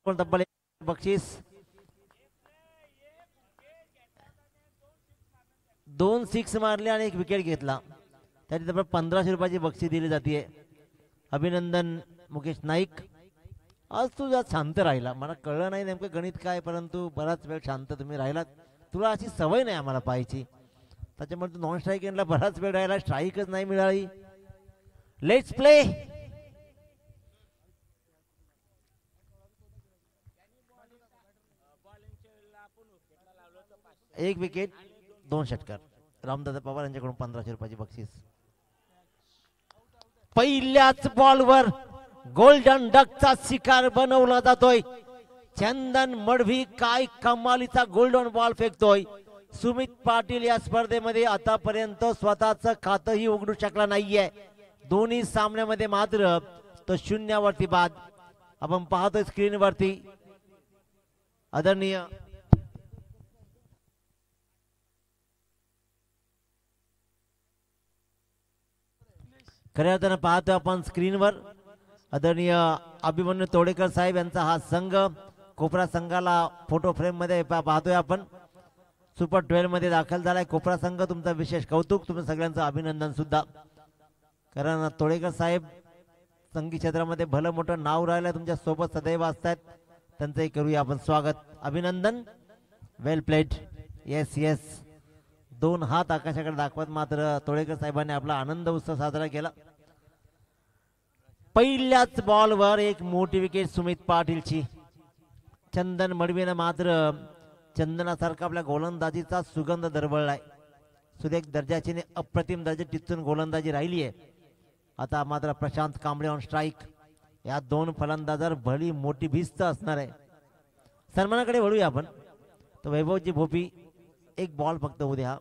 तब्बल बक्षीस 2 सिक्स मारले आणि 1 विकेट घेतला. त्याची तब्बल 1500 रुपयाची बक्षीस दिली जाते. अभिनंदन मुकेश नाईक. आज तू जरा शांत राहिला. मला कळलं नाही नेमकं गणित काय, परंतु बराच वेळ शांत तुम्ही राहिलात. तुला अशी सवय नाही आम्हाला पाहायची, त्याच्यामुळे तू नॉन स्ट्राईक एंडला बराच वेळ राहिला. स्ट्राईकच नाही मिळाली. Let's play. एक विकेट 2 षटकार. रामदादा पवार यांच्याकडून 1500 रुपयाची बक्षीस. पहिल्याच बॉलवर गोल्डन डकचा शिकार बनवला जातोय. चंदन मडवी काय कमालीचा गोल्डन बॉल फेकतोय. सुमित पाटील या स्पर्धेमध्ये आतापर्यंत स्वतःच खातंही उघडू शकला नाहीये. दोन्ही सामन्यामध्ये मात्र तो शून्यावरती बाद. आपण पाहतोय स्क्रीनवरती. आदरणीय खऱ्या अर्थानं पाहतोय आपण स्क्रीनवर आदरणीय अभिमन्यू तोडेकर साहेब यांचा हा संघ कोपरा संघाला फोटो फ्रेम मध्ये पाहतोय आपण. सुपर 12 मध्ये दाखल झालाय कोपरा संघ. तुमचं विशेष कौतुक. तुम्ही सगळ्यांचं अभिनंदन सुद्धा. कारण तोडेकर साहेब संगीत क्षेत्रामध्ये भलं मोठं नाव राहिलं. तुमच्या सोबत सदैव असतात. त्यांचंही करूया आपण स्वागत. अभिनंदन. वेल प्लेड. Yes yes. 2 हात आकाशाकडे दाखवत मात्र तोडेकर साहेबांनी आपला आनंद उत्सव साजरा केला. पहिल्याच बॉलवर एक मोठी विकेट सुमित पाटीलची. चंदन मडवीनं मात्र चंदनासारखा आपल्या गोलंदाजीचा सुगंध दरवळलाय. सुरेख दर्जाची अप्रतिम दर्जा टिचून गोलंदाजी राहिली आहे. आता मात्र प्रशांत कांबळे ऑन स्ट्राईक. या 2 फलंदाजांवर भली मोठी भिस्त असणार आहे. सन्मानाकडे वळूया आपण. तो वैभवजी भोपी. एक बॉल फक्त उद्या.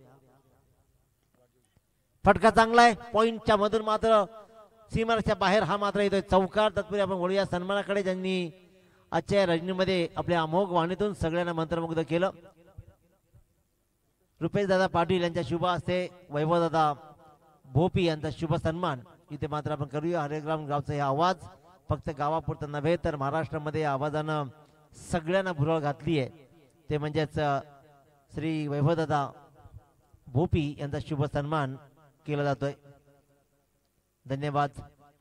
फटका चांगला आहे. पॉइंटच्या मधून मात्र सीमारेषेच्या बाहेर हा मात्र येतोय चौकार. तत्पूर्वी आपण वळूया सन्मानाकडे, ज्यांनी आजच्या रजनीमध्ये आपल्या अमोघ वाणीतून सगळ्यांना मंत्रमुग्ध केलं. रुपेश दादा पाटील यांच्या शुभ हस्ते वैभवदादा भोपी यांचा शुभ सन्मान इथे मात्र आपण करूया. हरेग्राम गावचा हे आवाज फक्त गावापुरता नव्हे तर महाराष्ट्रामध्ये या आवाजानं सगळ्यांना भुरळ घातली आहे. ते म्हणजेच श्री वैभवदादा भोपी यांचा शुभ सन्मान केला जातोय. धन्यवाद.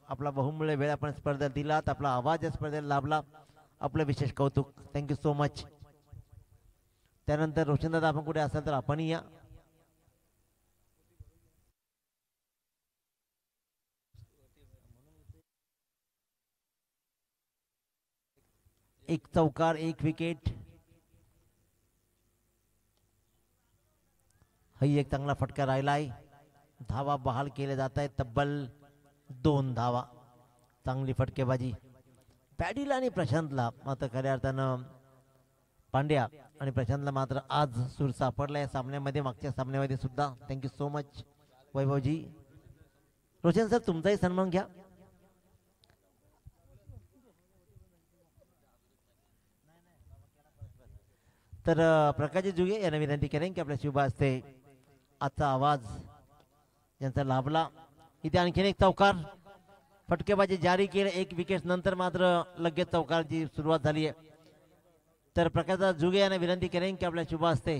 आपला बहुमूल्य वेळ आपण स्पर्धेत दिलात. आपला आवाज या स्पर्धेला लाभला. आपलं विशेष कौतुक. Thank you so much. त्यानंतर रोशनदादा आपण कुठे असाल तर आपण या. एक चौकार 1 विकेट. ही एक चांगला फटका राहिलाय. धावा बहाल केले जात आहेत. तब्बल 2 धावा. चांगली फटकेबाजी पॅडीला आणि प्रशांतला. मात्र खऱ्या अर्थानं पांड्या आणि प्रशांतला मात्र आज सूर सापडला या सामन्यामध्ये. मागच्या सामन्यामध्ये सुद्धा. थँक्यू सो मच वैभवजी. रोशन सर तुमचाही सन्मान घ्या. तर प्रकाशजी जुगे यांना विनंती करेन की आपल्या शुभ हस्ते आजचा आवाज यांचा लाभला. इथे आणखीन एक चौकार. फटकेबाजी जारी केले. 1 विकेट नंतर मात्र लगेच चौकारची सुरुवात झाली आहे. तर प्रकाशदा जुगे यांना विनंती करेन की आपल्या शुभ हस्ते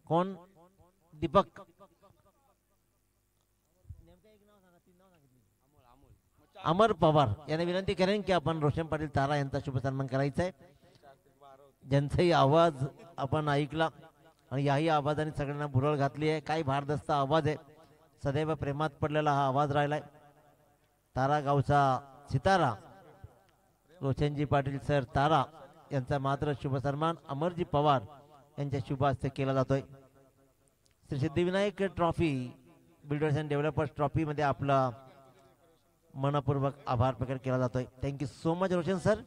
कोण दीपक अमर पवार यांना विनंती करेन की आपण रोशन पाटील तारा यांचा शुभ सन्मान करायचा आहे. ज्यांचाही आवाज आपण ऐकला आणि याही आवाजाने सगळ्यांना भुरळ घातली आहे. काही भारदस्त आवाज आहे. सदैव प्रेमात पडलेला हा आवाज राहिलाय. तारा गावचा सितारा रोशनजी पाटील सर तारा यांचा मात्र शुभ सन्मान अमरजी पवार यांच्या शुभ हस्ते केला जातोय. Shri Siddhivinayak trophy builders and developers trophy मध्ये आपला मनपूर्वक आभार प्रकट केला जातोय. Thank you so much Roshan sir.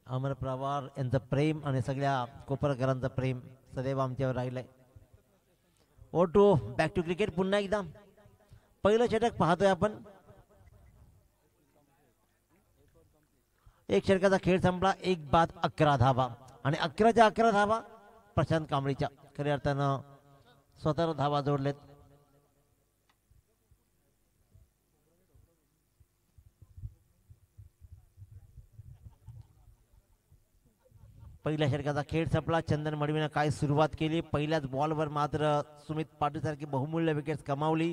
Amar Pawar यांचं प्रेम आणि सगळ्या कोपरकरांचं प्रेम सदैव आमच्यावर राहिलंय. ओ टू बॅक टू क्रिकेट. पुन्हा एकदा पहिलं षटक पाहतोय आपण. 1 षटकाचा खेळ संपला. 1 बाद 11 धावा आणि 11च्या 11 धावा प्रशांत कांबळीच्या. खऱ्या अर्थानं स्वतः धावा जोडलेत. पहिल्या षटकाचा खेळ संपला. चंदन मडवीनं काय सुरुवात केली. पहिल्याच बॉलवर मात्र सुमित पाटील सारखी बहुमूल्य विकेट्स कमावली,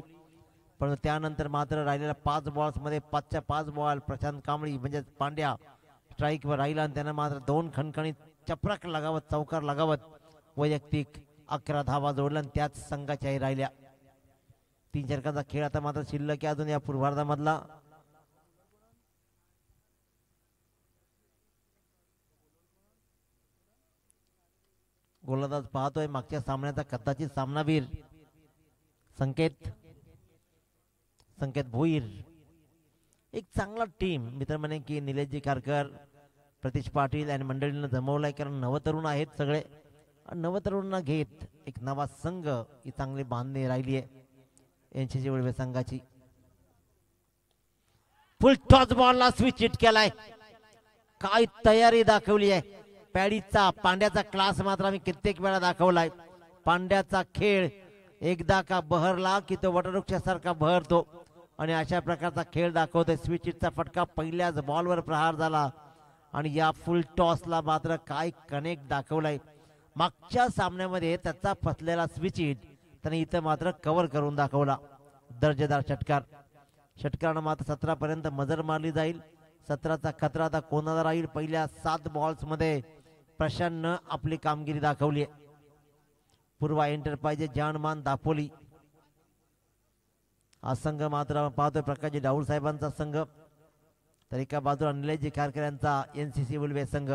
पण त्यानंतर मात्र राहिलेल्या 5 बॉल्समध्ये 5च्या 5 बॉल प्रशांत कांबळी म्हणजे पांड्या स्ट्राईकवर राहिला आणि त्यानं मात्र 2 खणखणीत चपराक लगावत चौकार लगावत वैयक्तिक 11 धावा जोडल्या आणि त्याच संघाच्याही राहिल्या. 3 षटकाचा खेळ आता मात्र शिल्लक आहे अजून या पूर्वार्धामधला. गोलंदाज पाहतोय मागच्या सामन्याचा कदाचित सामनावीर संकेत भोईर. एक चांगला टीम मित्र म्हणे की निलेशजी कारकर, प्रतीश पाटील आणि मंडळीनं जमवलाय, कारण नवतरुण आहेत सगळे. नवतरुणांना घेत एक नवा संघ ही चांगली बांधणी राहिली आहे 80 वळवे संघाची. फुल टॉस बॉलला स्विच हिट केलाय. काय तयारी दाखवली आहे पॅडीचा. पांड्याचा क्लास मात्र आम्ही कित्येक वेळा दाखवलाय. पांड्याचा खेळ एकदा का बहरला की तो वटवृक्षासारखा बहरतो आणि अशा प्रकारचा खेळ दाखवतोय. स्विच हिटचा फटका पहिल्याच बॉलवर प्रहार झाला आणि या फुल टॉसला मात्र काय कनेक्ट दाखवलाय. मागच्या सामन्यामध्ये त्याचा फसलेला स्विच हिट त्याने इथं मात्र कव्हर करून दाखवला. दर्जेदार षटकार. षटकारानं मात्र 17 पर्यंत मजर मारली जाईल. 17चा खतरा आता कोणाला राहील. पहिल्या 7 बॉल्समध्ये प्रशांतनं आपली कामगिरी दाखवली आहे. पूर्वा एंटरप्राइजेस जानमान दापोली हा संघ मात्र पाहतोय प्रकाशजी डाऊल साहेबांचा संघ, तर एका बाजूला निलेशजी कारकर यांचा NCC उल्वे संघ.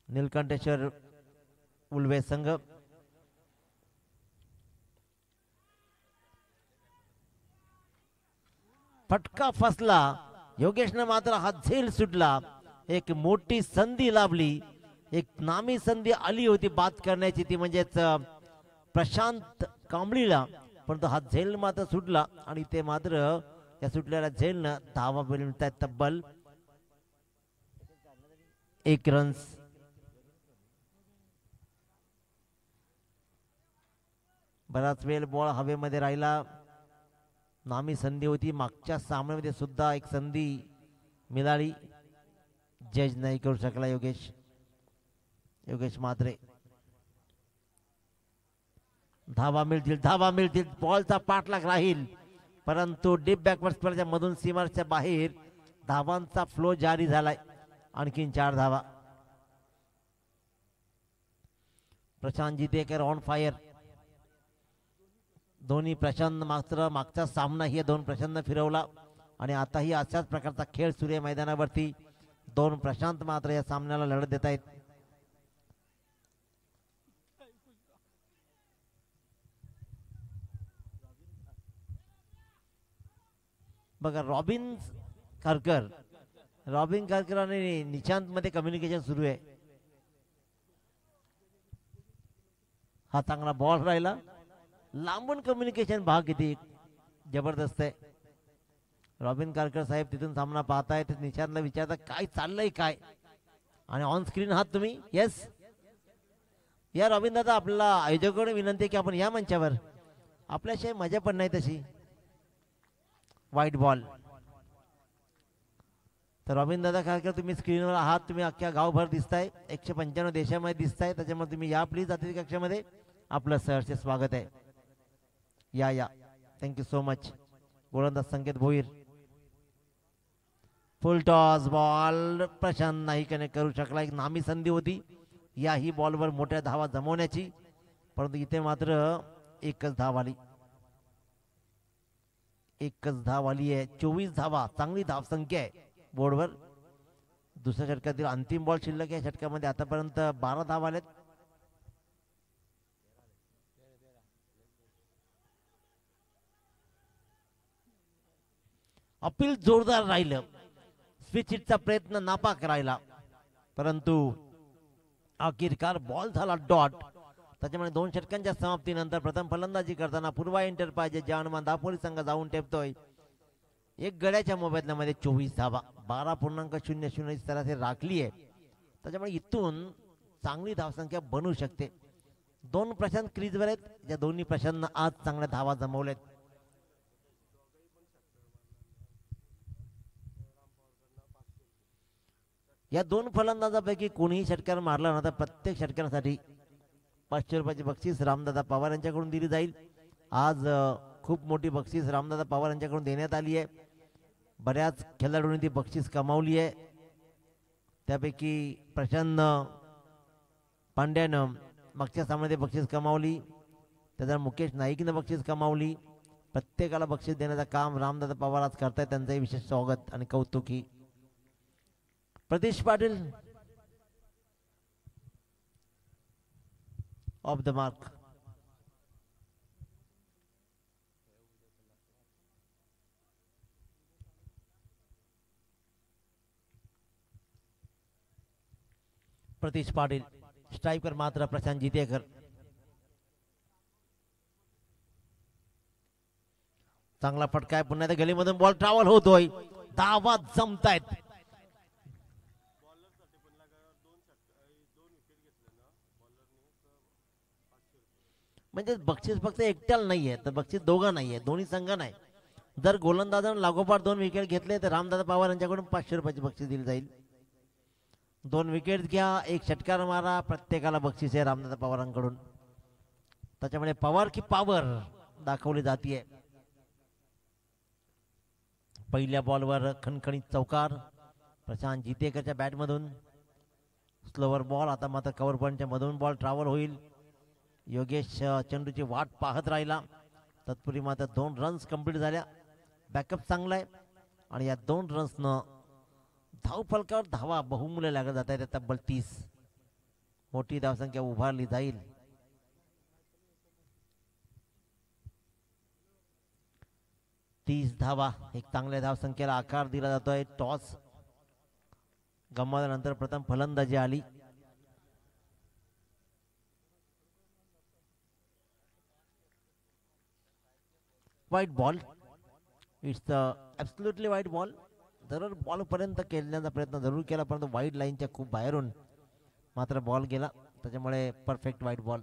नीलकंठेश्वर उल्वे संघ. फटका फसला. योगेशनं मात्र हा झेल सुटला. एक मोठी संधी लाभली, एक नामी संधी आली होती बाद करण्याची, ती म्हणजेच प्रशांत कांबळीला, परंतु हा झेल मात्र सुटला आणि ते मात्र या सुटलेल्या झेलनं धावा मिळतात तब्बल 1 रन्स. बराच वेळ बॉल हवेमध्ये राहिला. नामी संधी होती. मागच्या सामन्यामध्ये सुद्धा एक संधी मिळाली, जज नाही करू शकला योगेश म्हात्रे. धावा मिळतील बॉलचा पाठलाग राहील, परंतु डीप बॅकवर्ड मधून सीमाच्या बाहेर धावांचा फ्लो जारी झालाय. आणखीन 4 धावा. Prashant Jitekar on fire. दोन्ही प्रशांत मात्र मागचा सामना ही 2 प्रशांतनं फिरवला आणि आताही अशाच प्रकारचा खेळ सुरू आहे मैदानावरती. 2 प्रशांत मात्र या सामन्याला लढत देत आहेत. बघा रॉबिन कारकर आणि निशांत मध्ये कम्युनिकेशन सुरू आहे. हा चांगला बॉल राहिला. लांबून कम्युनिकेशन भाग किती जबरदस्त आहे. रॉबिन कारकर साहेब तिथून सामना पाहतायत. निशांतला विचारता काय चाललंय काय, आणि ऑन स्क्रीन आहात तुम्ही. येस या रॉबिन दादा, आपल्याला आयोजकांकडे विनंती आहे की आपण या मंचावर. आपल्याशिवाय मजा पण नाही तशी. वाईट बॉल. तर रॉबिन दादा कारकर तुम्ही स्क्रीनवर आहात. तुम्ही अख्ख्या गावभर दिसताय, 195 देशामध्ये दिसताय. त्याच्यामुळे तुम्ही या प्लीज अतिथी कक्षामध्ये. आपलं सहर्ष स्वागत आहे. या थँक्यू सो मच. गोलंदाज Sanket Bhoir. Full toss ball Prashant नाही कनेक्ट करू शकला. एक नामी संधी होती याही बॉलवर मोठ्या धावा जमवण्याची, परंतु इथे मात्र एकच धाव आली. 24 धावा. चांगली धावसंख्या आहे बोर्डवर. दुसऱ्या षटकातील अंतिम बॉल शिल्लक आहे. षटकामध्ये आतापर्यंत 12 धावा आलेत. अपील जोरदार राहिलं. स्विच हिटचा प्रयत्न नापाक राहिला, परंतु अखेरकार बॉल झाला डॉट. त्याच्यामुळे 2 षटकांच्या समाप्तीनंतर प्रथम फलंदाजी करताना पूर्वा एंटरप्राइजेस जानमान दापोली संघ जाऊन टेपतोय. एक गड्याच्या मोबदल्यामध्ये 24 धावा. 12.00 सरासरी राखली आहे. त्याच्यामुळे इथून चांगली धावसंख्या बनू शकते. 2 प्रशांत क्रीजवर आहेत. ज्या दोन्ही प्रशांतनं आज चांगल्या धावा जमवल्यात. या दोन फलंदाजापैकी कोणीही षटकार मारला ना तर प्रत्येक षटकारासाठी 500 रुपयाची बक्षीस रामदादा पवार यांच्याकडून दिली जाईल. आज खूप मोठी बक्षीस रामदादा पवार यांच्याकडून देण्यात आली आहे. बऱ्याच खेळाडूंनी ती बक्षीस कमावली आहे. त्यापैकी प्रशांत पांड्यानं मागच्या सामन्यात बक्षीस कमावली. त्याचा मुकेश नाईकनं बक्षीस कमावली. प्रत्येकाला बक्षीस देण्याचं काम रामदादा पवार आज करतायत. त्यांचंही विशेष स्वागत आणि कौतुकी. Pratish Patil off the mark. Pratish Patil striker मात्र प्रशांत जितेकर. चांगला फटका आहे. पुन्हा त्या गलीमधून बॉल ट्रॅव्हल होतोय. धावा जमतायत. म्हणजे बक्षीस फक्त एकट्याला नाहीये तर बक्षीस दोघं नाहीये, दोन्ही संघ नाही. जर गोलंदाजानं लागोपाठ 2 विकेट घेतले तर रामदादा पवार यांच्याकडून 500 रुपयाची बक्षीस दिली जाईल. 2 विकेट घ्या, 1 षटकार मारा, प्रत्येकाला बक्षीस आहे रामदादा पवारांकडून. त्याच्यामुळे पवार की पॉवर दाखवली जाते. पहिल्या बॉलवर खणखणीत चौकार प्रशांत जितेकरच्या बॅटमधून. Slower ball. आता मात्र कव्हर पॉईंटच्या मधून बॉल ट्रॅव्हल होईल. योगेश चेंडूची वाट पाहत राहिला. तत्पूर्वी मात्र 2 रन्स कंप्लीट झाल्या. बॅकअप चांगला आहे आणि या 2 रन्सनं धावफलकावर धावा बहुमूल्य लागत जात आहेत. तब्बल 30 मोठी धावसंख्या उभारली जाईल. धावा एक चांगल्या धावसंख्येला आकार दिला जातोय. टॉस गमावल्यानंतर प्रथम फलंदाजी आली. वाईट बॉल. इट्स ॲब्सोल्युटली वाईट बॉल. जरूर बॉल पर्यंत खेळण्याचा प्रयत्न जरूर केला परंतु वाईट लाईनच्या खूप बाहेरून मात्र बॉल गेला. त्याच्यामुळे परफेक्ट वाईट बॉल.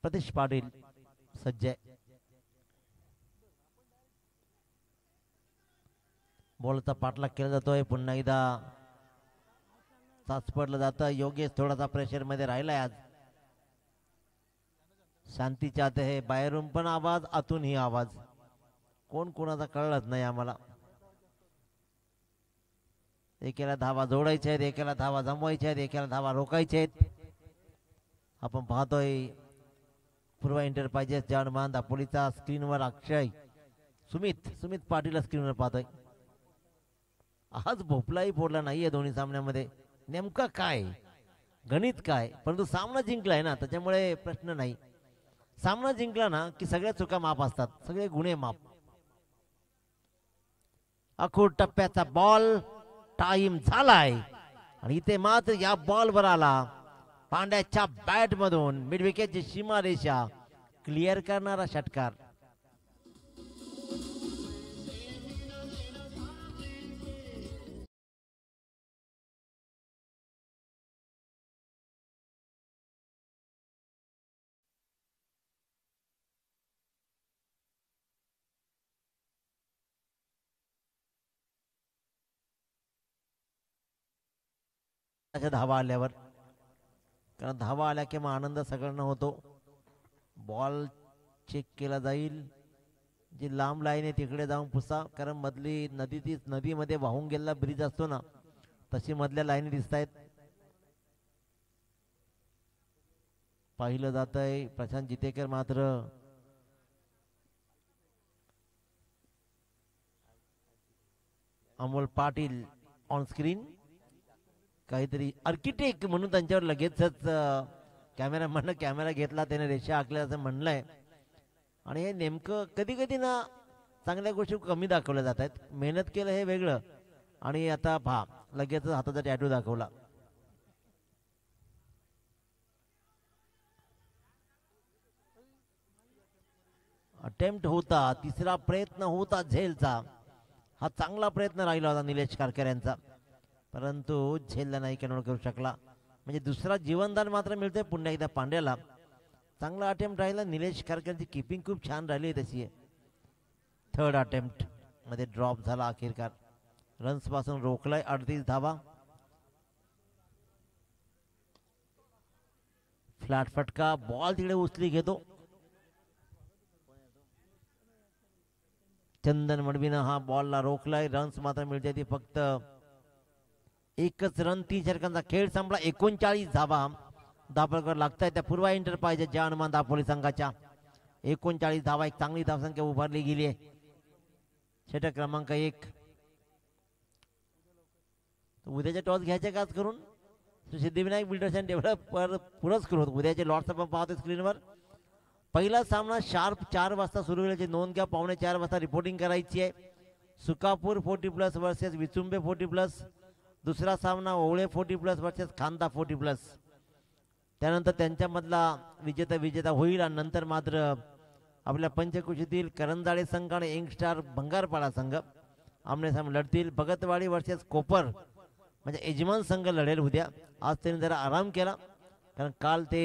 प्रतीश पाटील सज्ज. बॉलचा पाठलाग केला जातोय. पुन्हा एकदा चाचपडलं जातं. योगेश थोडासा प्रेशर मध्ये राहिलाय आज. शांती चाहते है. बाहेरून पण आवाज, आतूनही आवाज. कोण कोणाचा कळलंच नाही आम्हाला. एकेला धावा जोडायच्या आहेत, एकेला धावा जमवायच्या आहेत, एकेला धावा रोखायच्या आहेत. आपण पाहतोय पूर्व एंटरप्राइजेस जर्मन दापोलीचा स्क्रीनवर अक्षय सुमित पाटील स्क्रीनवर पाहतोय. आज भोपलाही फोडला नाहीये दोन्ही सामन्यामध्ये. नेमका काय गणित काय. परंतु सामना जिंकलाय ना त्याच्यामुळे प्रश्न नाही. सामना जिंकला ना की सगळ्या चुका माफ असतात, सगळे गुन्हे माफ. अखूड टप्प्याचा बॉल टाइम झालाय आणि इथे मात्र या बॉलवर आला पांड्याच्या बॅट मधून मिड विकेटची सीमारेषा क्लिअर करणारा षटकार. धावा आल्यावर, कारण धावा आल्या की मग आनंद सगळ्यांना होतो. बॉल चेक केला जाईल. जी लांब लाईन आहे तिकडे जाऊन पुसा, कारण मधली नदीमध्ये वाहून गेलेला ब्रिज असतो ना तशी मधल्या लाईनी दिसत आहेत. पाहिलं जात आहे. प्रशांत जितेकर मात्र अमोल पाटील ऑन स्क्रीन. काहीतरी आर्किटेक्ट म्हणून त्यांच्यावर लगेचच कॅमेरा घेतला, त्याने रेषा आखल्या असं म्हणलंय. आणि हे नेमकं कधी कधी ना चांगल्या गोष्टी कमी दाखवल्या जात आहेत. मेहनत केलं हे वेगळं आणि आता पहा लगेच हाताचा टॅटू दाखवला. अटेम्प्ट होता, तिसरा प्रयत्न होता झेलचा. हा चांगला प्रयत्न राहिला होता निलेश कारकर यांचा, परंतु झेलला नाही, कॅनोड करू शकला. म्हणजे दुसरा जीवनदान मात्र मिळतोय पुन्हा एकदा पांड्याला. चांगला अटेम्प्ट राहिला. निलेश कारकरची किपिंग खूप छान राहिली आहे तशी. थर्ड अटेम्प्ट मध्ये ड्रॉप झाला अखेरकार. रन्स पासून रोखलाय 38 धावा. फ्लॅट फटका. बॉल तिकडे उचली घेतो चंदन मडवीनं. हा बॉलला रोखलाय. रन्स मात्र मिळते ती फक्त एकच रन. 3 षटकांचा खेळ संपला. 39 धावा दाभोळकर लागताय त्या पूर्वा एंटर पाहिजे ज्या हनुमान दापोली संघाच्या. 39 धावा एक चांगली धावसंख्या उभारली गेली आहे. षटक क्रमांक 1. उद्याचे टॉस घ्यायचे काच करून सिद्धिविनायक बिल्डर्स अँड डेव्हलपर पुरस्कृत उद्याचे लॉट्स आपण पाहतो स्क्रीनवर. पहिला सामना शार्प 4 वाजता सुरू होण्याची नोंद घ्या. 3:45 वाजता रिपोर्टिंग करायची आहे. सुकापूर 40+ वर्सेस विचुंबे 40+. दुसरा सामना ओवळे 40+ वर्सेस खांदा 40+. त्यानंतर त्यांच्यामधला विजेता होईल. आणि नंतर मात्र आपल्या पंचकुशीतील करंजाळे संघ आणि यंगस्टार भंगारपाडा संघ आमने सामने लढतील. भगतवाडी वर्सेस कोपर म्हणजे यजमान संघ लढेल उद्या. आज त्यांनी जरा आराम केला कारण काल ते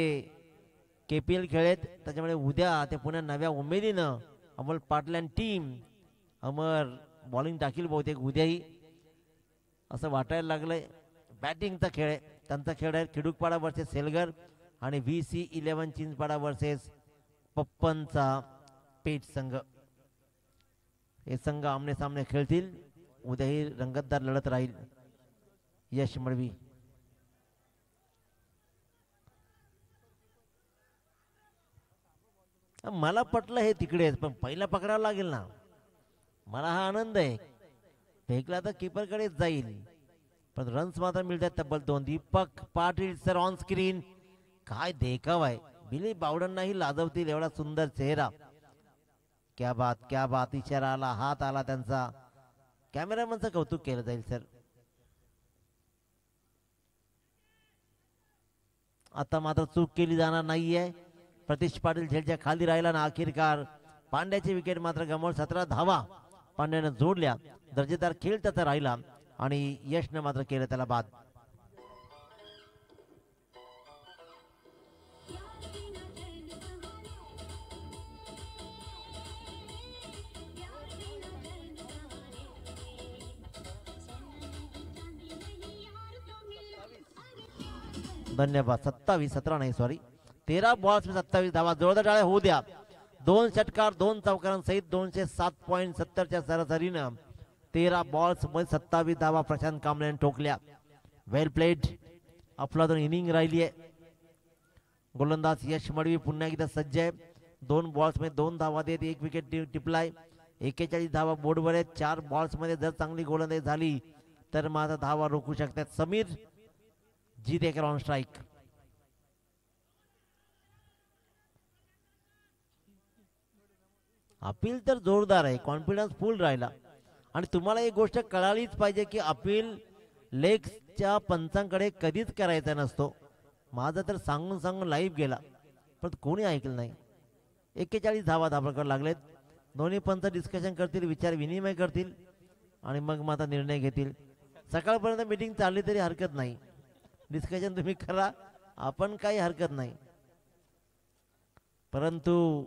KPL खेळलेत. त्याच्यामुळे उद्या ते पुन्हा नव्या उमेदीनं अमोल पाटील आणि टीम अमर बॉलिंग टाकील बहुतेक उद्याही असं वाटायला लागलंय. बॅटिंगचा खेळ आहे त्यांचा. खेळ आहे खिडूकपाडा वर्सेस सेलगर आणि VC11 चिंचपाडा वर्सेस पप्पनचा पेठ संघ. हे संघ आमने सामने खेळतील. उद्याही रंगतदार लढत राहील. यश मडवी मला पटलं हे तिकडेच पण पहिला पकडावं लागेल ना. मला हा आनंद आहे. फेकला तर कीपरकडेच जाईल पण रन्स मात्र मिळतात तब्बल 2. Deepak Patil sir on screen. काय देखाव आहे. बिली बावडंनाही लाजवतील एवढा सुंदर चेहरा. क्या बात. इशारा आला. हात आला त्यांचा. कॅमेरामॅनचं कौतुक केलं जाईल सर. आता मात्र चूक केली जाणार नाहीये. प्रतीश पाटील झेलच्या खाली राहिला ना अखेरकार पांड्याची विकेट मात्र गमावून 17 धावा पांड्यानं जोडल्या. दर्जेदार खेळ त्याचा राहिला आणि यशनं मात्र केलं त्याला बाद. धन्यवाद. 17 नाही सॉरी 13 बॉल्स में 27 धावा. जोरदार टाळ्या होऊ द्या. 2 षटकार 2 चौकारांसहित 207.70च्या सरासरीनं 13 बॉल्स मध्ये 27 धावा प्रशांत कांबळेने ठोकल्या. वेल प्लेड. अफलातून इनिंग राहिली आहे. गोलंदाज यश मडवी पुन्हा एकदा सज्ज आहे. 2 बॉल्स मध्ये 2 धावा देत 1 विकेट टिपलाय. 41 धावा बोर्डवर आहेत. 4 बॉल्स मध्ये जर चांगली गोलंदाजी झाली तर मात्र धावा रोखू शकतात. Sameer Jitekar on strike. Appeal तर जोरदार आहे. कॉन्फिडन्स फुल राहिला आणि तुम्हाला एक गोष्ट कळालीच पाहिजे की अपील लेग्सच्या पंचांकडे कधीच करायचा नसतो. माझं तर सांगून लाईव्ह गेला पण कोणी ऐकलं नाही. 41 धावा दाभोळकर लागलेत. दोन्ही पंच डिस्कशन करतील. विचार विनिमय करतील आणि मग मात्र निर्णय घेतील. सकाळपर्यंत मीटिंग चालली तरी हरकत नाही. डिस्कशन तुम्ही करा. आपण काही हरकत नाही. परंतु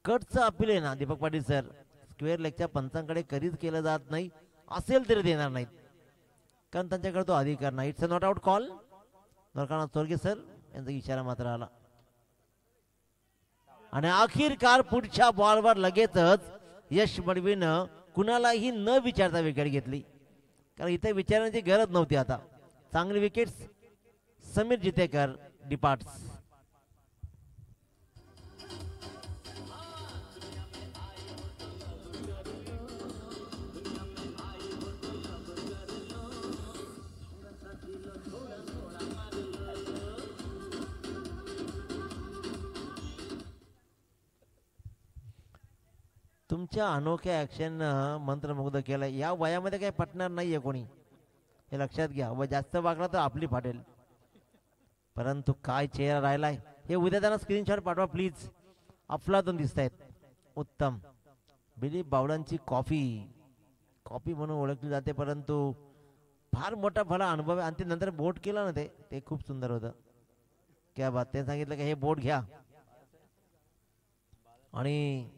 कटचं अपील आहे ना दीपक पाटील सर स्क्वेअर लेगच्या पंचांकडे कधीच केलं जात नाही. असेल तरी देणार नाहीत कारण त्यांच्याकडे तो अधिकार नाही. It's a not out call. Narkana Chorge sir यांचा इशारा मात्र आला आणि अखेरकार पुढच्या बॉलवर लगेचच यश मडवीनं कुणालाही न विचारता विकेट घेतली कारण इथे विचारण्याची गरज नव्हती. आता चांगली विकेट्स. समीर जितेकर डिपार्ट्स. तुमच्या अनोख्या ऍक्शन मंत्रमुग्ध केलं. या वयामध्ये काही पटणार नाहीये कोणी हे लक्षात घ्या. व जास्त वागला तर आपली फाटेल. परंतु काय चेहरा राहिलाय. हे उद्या त्यांना स्क्रीनशॉट पाठवा प्लीज. अफलातून दिसत आहेत. उत्तम. दिलीप बावडांची कॉफी म्हणून ओळखली जाते परंतु फार मोठा भला अनुभव आहे. आणि ते नंतर बोट केला ना ते खूप सुंदर होतं. क्या बात. ते सांगितलं की हे बोट घ्या आणि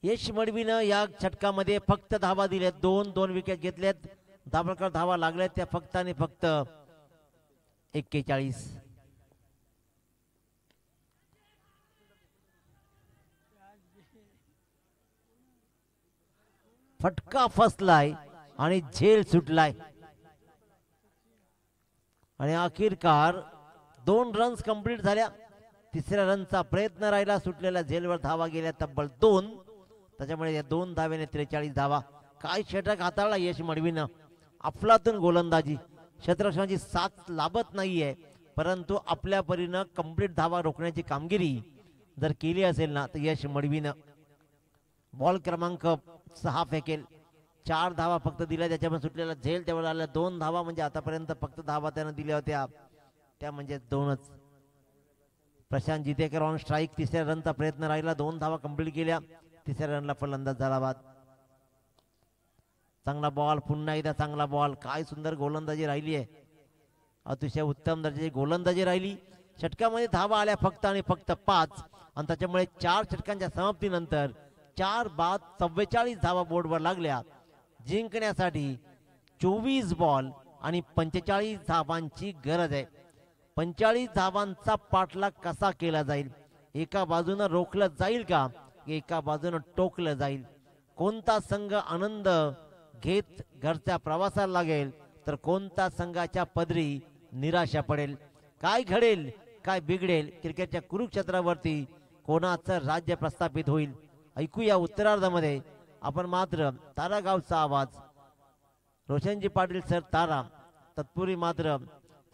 यश मडवीनं या षटकामध्ये फक्त धावा दिल्यात, दोन विकेट घेतल्यात. दाभोळकर धावा लागल्यात त्या फक्त आणि फक्त 41. फटका फसलाय आणि झेल सुटलाय आणि अखेरकार 2 रन्स कंप्लीट झाल्या. तिसऱ्या रनचा प्रयत्न राहिला, सुटलेल्या झेलवर धावा गेल्या तब्बल 2. त्याच्यामुळे या 2 धावेने 43 धावा. काय षटक हाताळला यश मडवीनं. अफलातून गोलंदाजी, क्षेत्ररक्षणाची साथ लाभत नाहीये, परंतु आपल्या परीनं कंप्लीट धावा रोखण्याची कामगिरी जर केली असेल ना तर यश मडवीनं बॉल क्रमांक 6 फेकेल. 4 धावा फक्त दिल्या, त्याच्यामध्ये सुटलेला झेल तेवढा आल्या 2 धावा. म्हणजे आतापर्यंत फक्त धावा त्यानं दिल्या होत्या त्या म्हणजे 2च. Prashant Jitekar on strike. तिसऱ्या रनचा प्रयत्न राहिला, 2 धावा कंप्लीट केल्या. तिसऱ्या रनला फलंदाज झाला बाद. चांगला बॉल, पुन्हा एकदा चांगला बॉल. काय सुंदर गोलंदाजी राहिली आहे, अतिशय उत्तम दर्जाची गोलंदाजी राहिली. षटकामध्ये धावा आल्या फक्त आणि फक्त 5 आणि त्याच्यामुळे 4 षटकांच्या समाप्तीनंतर 4 बाद 44 धावा बोर्डवर लागल्या. जिंकण्यासाठी 24 बॉल आणि 45 धावांची गरज आहे. 45 धावांचा पाठलाग कसा केला जाईल, एका बाजूनं रोखलं जाईल का, एका बाजूनं टोकलं जाईल. कोणता संघ आनंद घेत घरच्या प्रवासाला लागेल तर कोणता संघाच्या पदरी निराशा पडेल. काय घडेल, काय बिघडेल, क्रिकेटच्या कुरुक्षेत्रावरती कोणाचं राज्य प्रस्थापित होईल, ऐकूया उत्तरार्धामध्ये. आपण मात्र तारा गावचा आवाज, रोशनजी पाटील सर तारा. तत्पूर्वी मात्र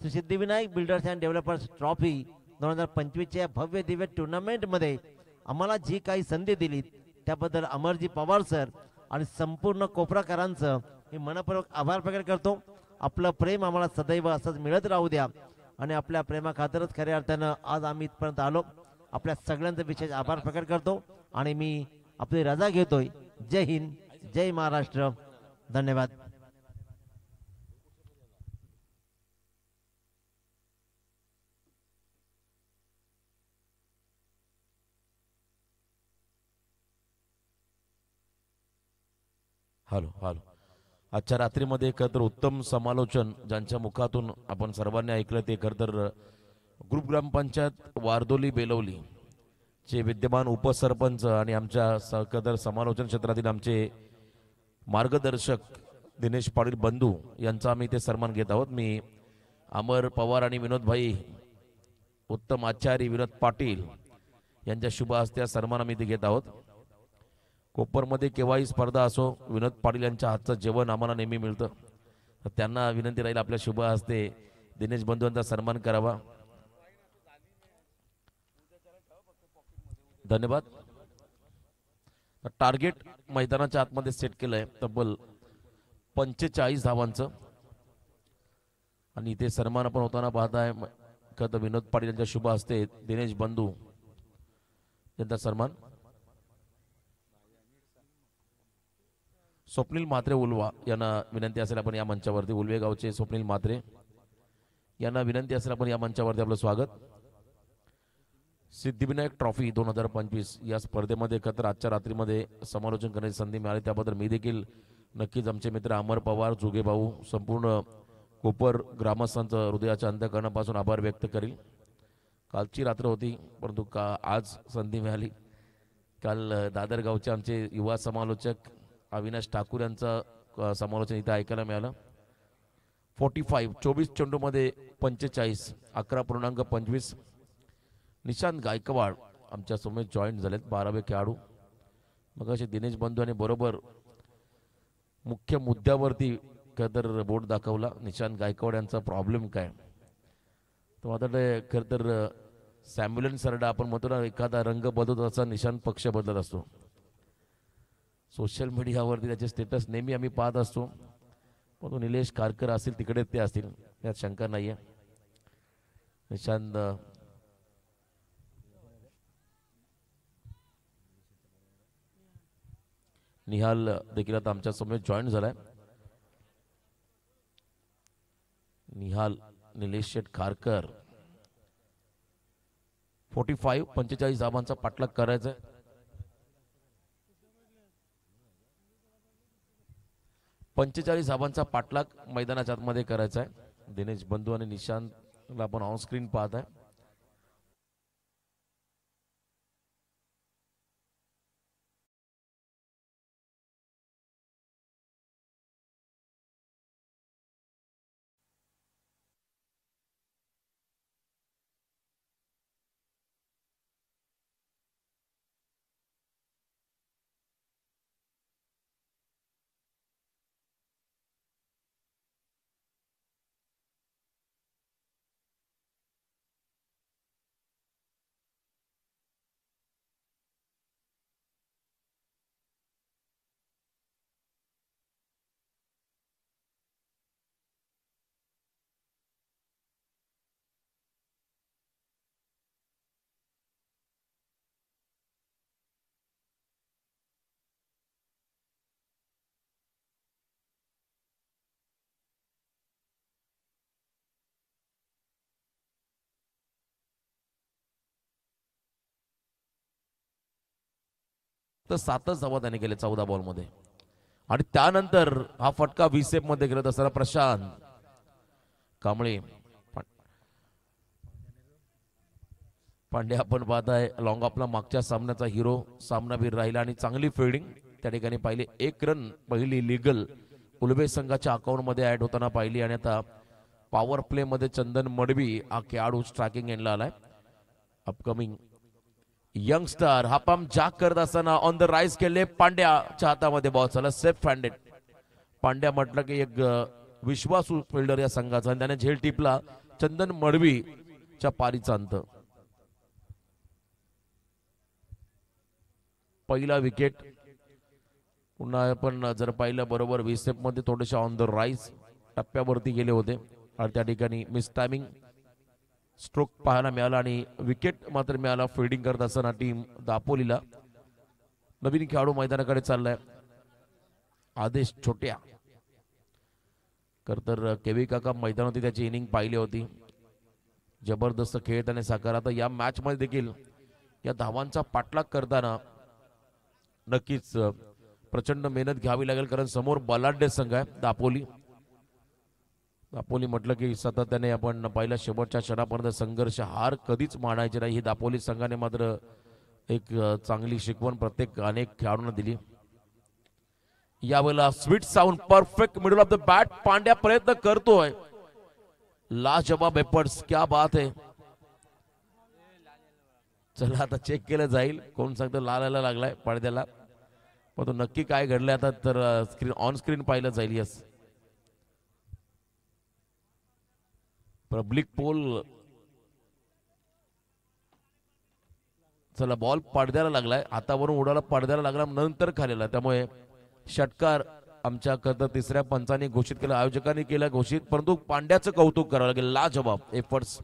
Shri Siddhivinayak builders and developers trophy 2025च्या भव्य दिव्य टुर्नामेंटमध्ये आम्हाला जी काही संधी दिली त्याबद्दल अमरजी पवार सर आणि संपूर्ण कोपराकरांचं मी मनपूर्वक आभार प्रकट करतो. आपलं प्रेम आम्हाला सदैव असंच मिळत राहू द्या आणि आपल्या प्रेमाखातरच खऱ्या अर्थानं आज आम्ही इथपर्यंत आलो. आपल्या सगळ्यांचा विशेष आभार प्रकट करतो आणि मी आपली रजा घेतोय. जय हिंद, जय महाराष्ट्र, धन्यवाद. Hello hello. आजच्या रात्रीमध्ये खरं तर उत्तम समालोचन ज्यांच्या मुखातून आपण सर्वांनी ऐकलं ते खरं तर ग्रुप ग्रामपंचायत वारदोली बेलवली चे विद्यमान उपसरपंच आणि आमच्या खरं समालोचन क्षेत्रातील आमचे मार्गदर्शक दिनेश पाटील बंधू यांचा आम्ही ते सन्मान घेत आहोत. मी अमर पवार आणि विनोद भाई उत्तम आचार्य विनोद पाटील यांच्या शुभ हस्ते सन्मान आम्ही ते घेत आहोत. कोपरमध्ये केव्हाही स्पर्धा असो, विनोद पाटील यांच्या हातचं जेवण आम्हाला नेहमी मिळतं. तर त्यांना विनंती राहील आपल्या शुभ हस्ते दिनेश बंधू यांचा सन्मान करावा. धन्यवाद. टार्गेट मैदानाच्या आतमध्ये सेट केलंय तब्बल 45 धावांचं आणि इथे सन्मान आपण होताना पाहताय. खरं विनोद पाटील यांच्या शुभ हस्ते दिनेश बंधू यांचा सन्मान. स्वप्नील म्हात्रे उलवा यांना विनंती असेल आपण या मंचावरती, उलवे गावचे स्वप्नील म्हात्रे यांना विनंती असेल आपण या मंचावरती आपलं स्वागत. सिद्धिविनायक ट्रॉफी 2025 या स्पर्धेमध्ये खतर आजच्या रात्रीमध्ये समालोचन करण्याची संधी मिळाली, त्याबद्दल मी देखील नक्कीच आमचे मित्र अमर पवार, जुगे भाऊ, संपूर्ण कोपर ग्रामस्थांचं हृदयाच्या अंतःकरणापासून आभार व्यक्त करील. कालची रात्र होती परंतु आज संधी मिळाली. काल दादर गावचे आमचे युवा समालोचक अविनाश ठाकूर यांचं समालोचन इथे ऐकायला मिळालं. 24 चेंडूमध्ये 45 11.25. निशांत गायकवाड आमच्या समोर जॉईन झालेत, 12वे खेळाडू. मग असे दिनेश बंधू आणि बरोबर मुख्य मुद्द्यावरती खरं तर बोर्ड दाखवला. निशांत गायकवाड यांचा प्रॉब्लेम काय, तर आता खरं तर सॅम्ब्युलन्स सरडा आपण म्हणतो ना, एखादा रंग बदलत असा निशांत पक्ष बदलत असतो. सोशल मीडियावरती त्याचे स्टेटस नेहमी आम्ही पाहत असतो. पण निलेश कारकर असतील तिकडे ते असतील यात शंका नाही आहे. निशांत निहाल देखील आता आमच्या समोर जॉईन झालाय. निहाल निलेश शेठ खारकर 45 धावांचा पाठलाग करायचा आहे. 45 धावांचा पाठलाग मैदानाच्या आतमध्ये करायचा आहे. दिनेश बंधू आणि निशांतला आपण ऑन स्क्रीन पाहत आहे. तर 7च धावा त्याने केले 14 बॉलमध्ये. आणि त्यानंतर हा फटका व्हीसेप मध्ये करत असताना प्रशांत कांबळे पांडे आपण पाहताय लॉंग ऑफला मागच्या सामन्याचा हिरो सामनावीर राहिला आणि चांगली फिल्डिंग त्या ठिकाणी पाहिली. 1 रन पहिली लिगल उलबे संघाच्या अकाउंट मध्ये ऍड होताना पाहिली. आणि आता पॉवर प्ले मध्ये चंदन मडवी हा खेळाडू स्ट्रायकिंग एंडला आलाय. अपकमिंग यंगस्टर हा पंप जाक करत असताना ऑन द राईज केले. पांड्याच्या हातामध्ये बॉल झाला सेफ हँडेड. पांड्या म्हटलं की एक विश्वासू फिल्डर या संघाचा आणि त्याने झेल टिपला चंदन मडवीच्या पारीचा अंत. पहिला विकेट. पुन्हा आपण जर पाहिलं बरोबर व्हीसेप मध्ये थोडेसे ऑन द राईज टप्प्यावरती गेले होते आणि त्या ठिकाणी मिस टायमिंग स्ट्रोक पाहायला मिळाला आणि विकेट मात्र मिळाला. फिल्डिंग करत असताना टीम दापोलीला. नवीन खेळाडू मैदानाकडे चाललाय आदेश छोट्या. तर केवी काका मैदानावरती त्याची इनिंग पाहिली होती. जबरदस्त खेळ त्याने साकार. आता या मॅच मध्ये देखील या धावांचा पाठलाग करताना नक्कीच प्रचंड मेहनत घ्यावी लागेल कारण समोर बलाढ्य संघ आहे दापोली. दापोली म्हटलं की सातत्याने आपण पहिल्या शेवटच्या क्षणापर्यंत संघर्ष हार कधीच मानायचे नाही. ही दापोली संघाने मात्र एक चांगली शिकवण प्रत्येक अनेक खेळाडूंना दिली. यावेळेला sweet sound perfect middle of the bat. Pandya प्रयत्न करतोय. लाजवाब एफर्ट्स क्या बात आहे. चला आता चेक केलं जाईल. कोण सांगतं लालायला लागलाय पडद्याला पण तो नक्की काय घडलंय आता तर स्क्रीन ऑन स्क्रीन पाहिलं जाईल. Yes public poll. चला बॉल पडद्याला लागलाय. हातावरून उडाला पडद्याला लागला नंतर खालेला. त्यामुळे षटकार आमच्या करता तिसऱ्या पंचाने घोषित केला. आयोजकांनी केला घोषित परंतु पांड्याचं कौतुक करावं लागेल. लाजवाब एफर्ट्स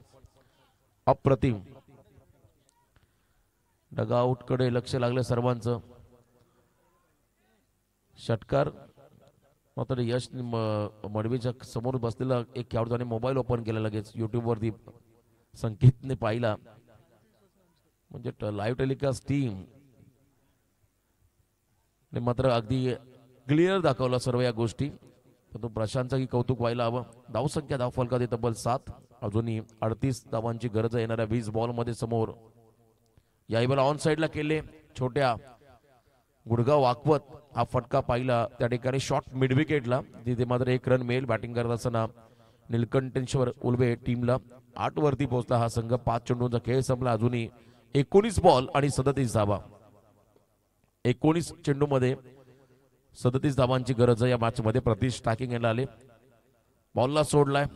अप्रतिम. डगआउट कडे लक्ष लागलं सर्वांचं. षटकार मात्र यश मडवीच्या समोर बसलेला एक खेळाडूने मोबाईल ओपन केला लगेच युट्यूब वरती संकेतने पाहिला. म्हणजे लाईव्ह टेलिकास्ट टीम मात्र अगदी क्लिअर दाखवला सर्व या गोष्टी. परंतु प्रशांतचं कौतुक व्हायला हवं. धावसंख्या धाव फलकात तब्बल 7. अजूनही 38 धावांची गरज येणाऱ्या 20 बॉल मध्ये समोर. यावेळेला ऑन साइडला केले छोट्या गुडगा वाकवत हा फटका पाहिला त्या ठिकाणी शॉर्ट मिड विकेटला. तिथे मात्र 1 रन मिळेल. बॅटिंग करत असताना निलकंठेश्वर उलबे टीमला 8 वरती पोहोचला हा संघ. 5 चेंडूंचा खेळ संपला. अजूनही 19 बॉल आणि 37 धावा. 19 चेंडू मध्ये 37 धावांची गरज या मॅच मध्ये. प्रतीश स्ट्रायकिंग यायला आले. बॉलला सोडलाय.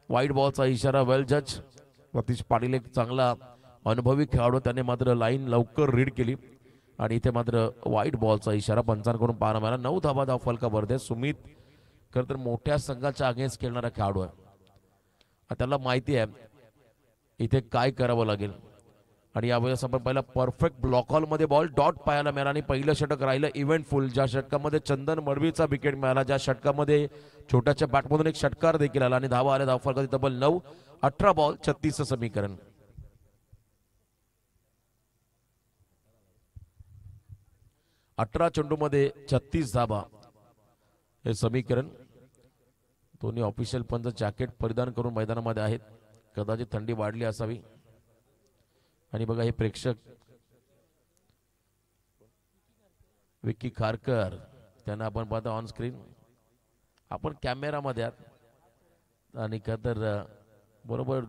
वाईट बॉलचा इशारा. वेल जज. प्रतीश पाटील एक चांगला अनुभवी खेळाडू. त्याने मात्र लाईन लवकर रीड केली आणि इथे मात्र वाईट बॉलचा इशारा पंचांकडून पाहायला मिळाला. 9 धावा धाव फलकावर. सुमित खरं तर मोठ्या संघाच्या अगेन्स्ट खेळणारा खेळाडू आहे. त्याला माहिती आहे इथे काय करावं लागेल. आणि यावेळेस आपण पहिला परफेक्ट ब्लॉक हॉल मध्ये बॉल डॉट पाहायला मिळाला आणि पहिलं षटक राहिलं इव्हेंटफुल. ज्या षटकामध्ये चंदन मडवीचा विकेट मिळाला, ज्या षटकामध्ये छोट्याच्या बॅटमधून एक षटकार देखील आला आणि धावा आल्या धाव फलकात तब्बल 9. 18 बॉल 36 समीकरण. 18 चेंडूमध्ये 36 धाबा हे समीकरण. दोन्ही ऑफिशियल पंच जॅकेट परिधान करून मैदानामध्ये आहेत. कदाचित थंडी वाढली असावी. आणि बघा हे प्रेक्षक विक्की खारकर त्यांना आपण पाहतो ऑन स्क्रीन. आपण कॅमेरामध्ये आहात आणि का तर बरोबर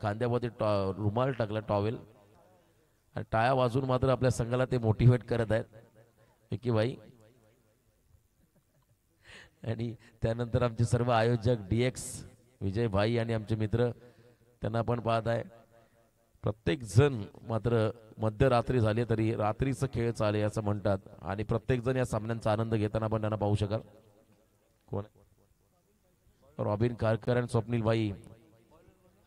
खांद्यामध्ये रुमाल टाकला टॉवेल आणि टाळ्या वाजून मात्र आपल्या संघाला ते मोटिवेट करत आहेत विक्की भाई. आणि त्यानंतर आमचे सर्व आयोजक DX विजय भाई आणि आमचे मित्र त्यांना आपण पाहत आहे. प्रत्येक जण मात्र मध्यरात्री झाली तरी रात्रीचा खेळ चाले असं म्हणतात आणि प्रत्येक जण या सामन्यांचा आनंद घेताना आपण त्यांना पाहू शकाल. कोण रॉबिन खारकर आणि स्वप्नील भाई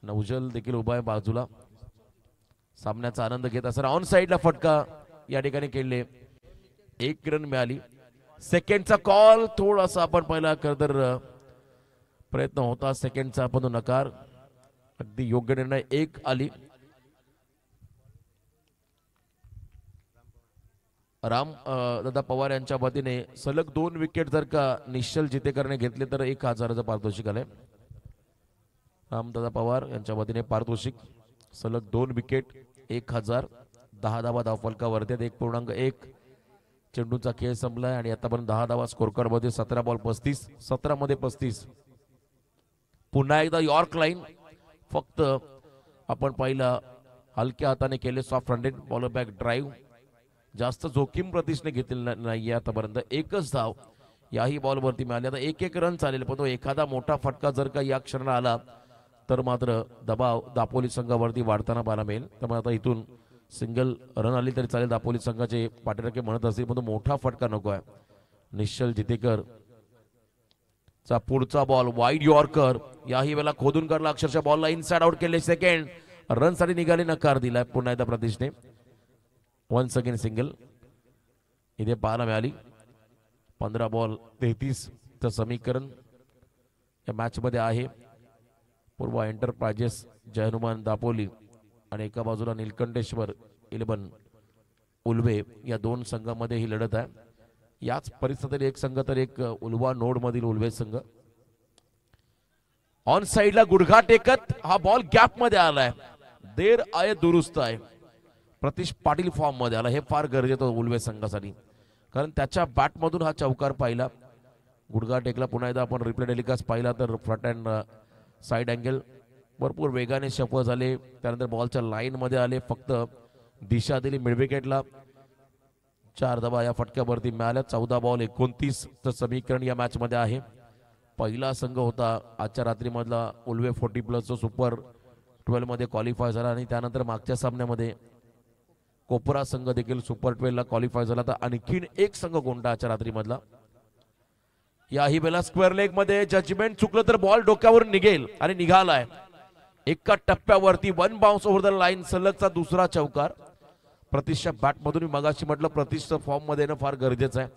नवजल देखील उभा आहे बाजूला सामन्याचा आनंद घेत असताना. ऑन साइडला फटका या ठिकाणी खेळले. 1 रन मिळाली. सेकंडचा कॉल थोडासा आपण पहिला तर प्रयत्न होता सेकंडचा पण तो नकार. अगदी योग्य निर्णय 1 आली. राम दादा पवार यांच्या वतीने सलग 2 विकेट जर का निश्चल जितेकरने घेतले तर 1000चं पारितोषिक आलंय. रामदादा पवार यांच्या वतीने पारितोषिक सलग 2 विकेट 1000. 10 धावा धावफलकावरती 1.1 चेंडूचा खेळ संपलाय आणि आतापर्यंत 10 धावा स्कोर कार्ड मध्ये. 17 बॉल 35. 17 मध्ये 35. पुन्हा एकदा यॉर्क लाईन फक्त आपण पहिला हलक्या हाताने केले. Soft handed bowler back drive जास्त जोखीम प्रतीशने घेतलेली नाही आतापर्यंत. 1च धाव याही बॉलवरती मिळाली. आता 1-1 रन चालेल पण तो एखादा मोठा फटका जर का या क्षणाला आला तर मात्र दबाव दापोली संघावरती वाढताना पाहायला मिळेल. त्यामुळे आता इथून सिंगल रन आली तरी चालेल. दापोली संघाचे पाठीराखे म्हणत असतील पण तो मोठा फटका नको आहे. निश्चल जितेकर चा पुढचा बॉल वाईड यॉर्कर याही वेळेला खोदून काढला. अक्षरशः बॉलला इनसाइड आउट केले. सेकंड रन साठी निघाले. नकार दिलाय पुन्हा एकदा प्रतीशने. वन्स अगेन सिंगल इथे पाहायला मिळाली. 15 बॉल 33 चं समीकरण या मॅच मध्ये आहे. पूर्वा एंटरप्राइजेस जय हनुमान दापोली आणि एका बाजूला नीलकंठेश्वर 11 उल्वे या 2 संघांमध्ये ही लढत आहे. याच परिस्थितीत एक संघ तर एक उल्वा नोड मधील उल्वे संघ. ऑन साइडला गुडघा टेकत हा बॉल गॅप मध्ये आलाय. देर आहे दुरुस्त आहे. प्रतीश पाटील फॉर्म मध्ये आला. हे फार गरजेचं उल्वे संघासाठी कारण त्याच्या बॅट मधून हा चौकार पाहिला. गुडघा टेकला. पुन्हा एकदा आपण रिप्ले टेलिकास्ट पाहिला तर फ्रंट अँड साइड अँगल भरपूर वेगाने शफल झाले. त्यानंतर बॉलच्या लाईन मध्ये आले. फक्त दिशा दिली मिड विकेटला. 4 धावा या फटक्यावरती मिळाल्या. 14 बॉल 29 चं समीकरण या मॅच मध्ये आहे. पहिला संघ होता आजच्या रात्री मधला उल्वे 40+ जो सुपर 12 मध्ये क्वालिफाय झाला आणि त्यानंतर मागच्या सामन्यामध्ये कोपरा संघ देखील सुपर 12 ला क्वालिफाय झाला. तर आणखीन एक संघ कोणता आजच्या रात्री मधला. याही वेळेला स्क्वेअर लेग मध्ये जजमेंट चुकलं तर बॉल डोक्यावर निघेल आणि निघालाय. एका टप्प्यावरती 1 बाउन्स ओव्हर द लाईन. सलगचा दुसरा चौकार. प्रतीशच्या बॅट मधून मी मगाशी म्हटलं प्रतीशचं फॉर्म मध्ये येणं फार गरजेचं आहे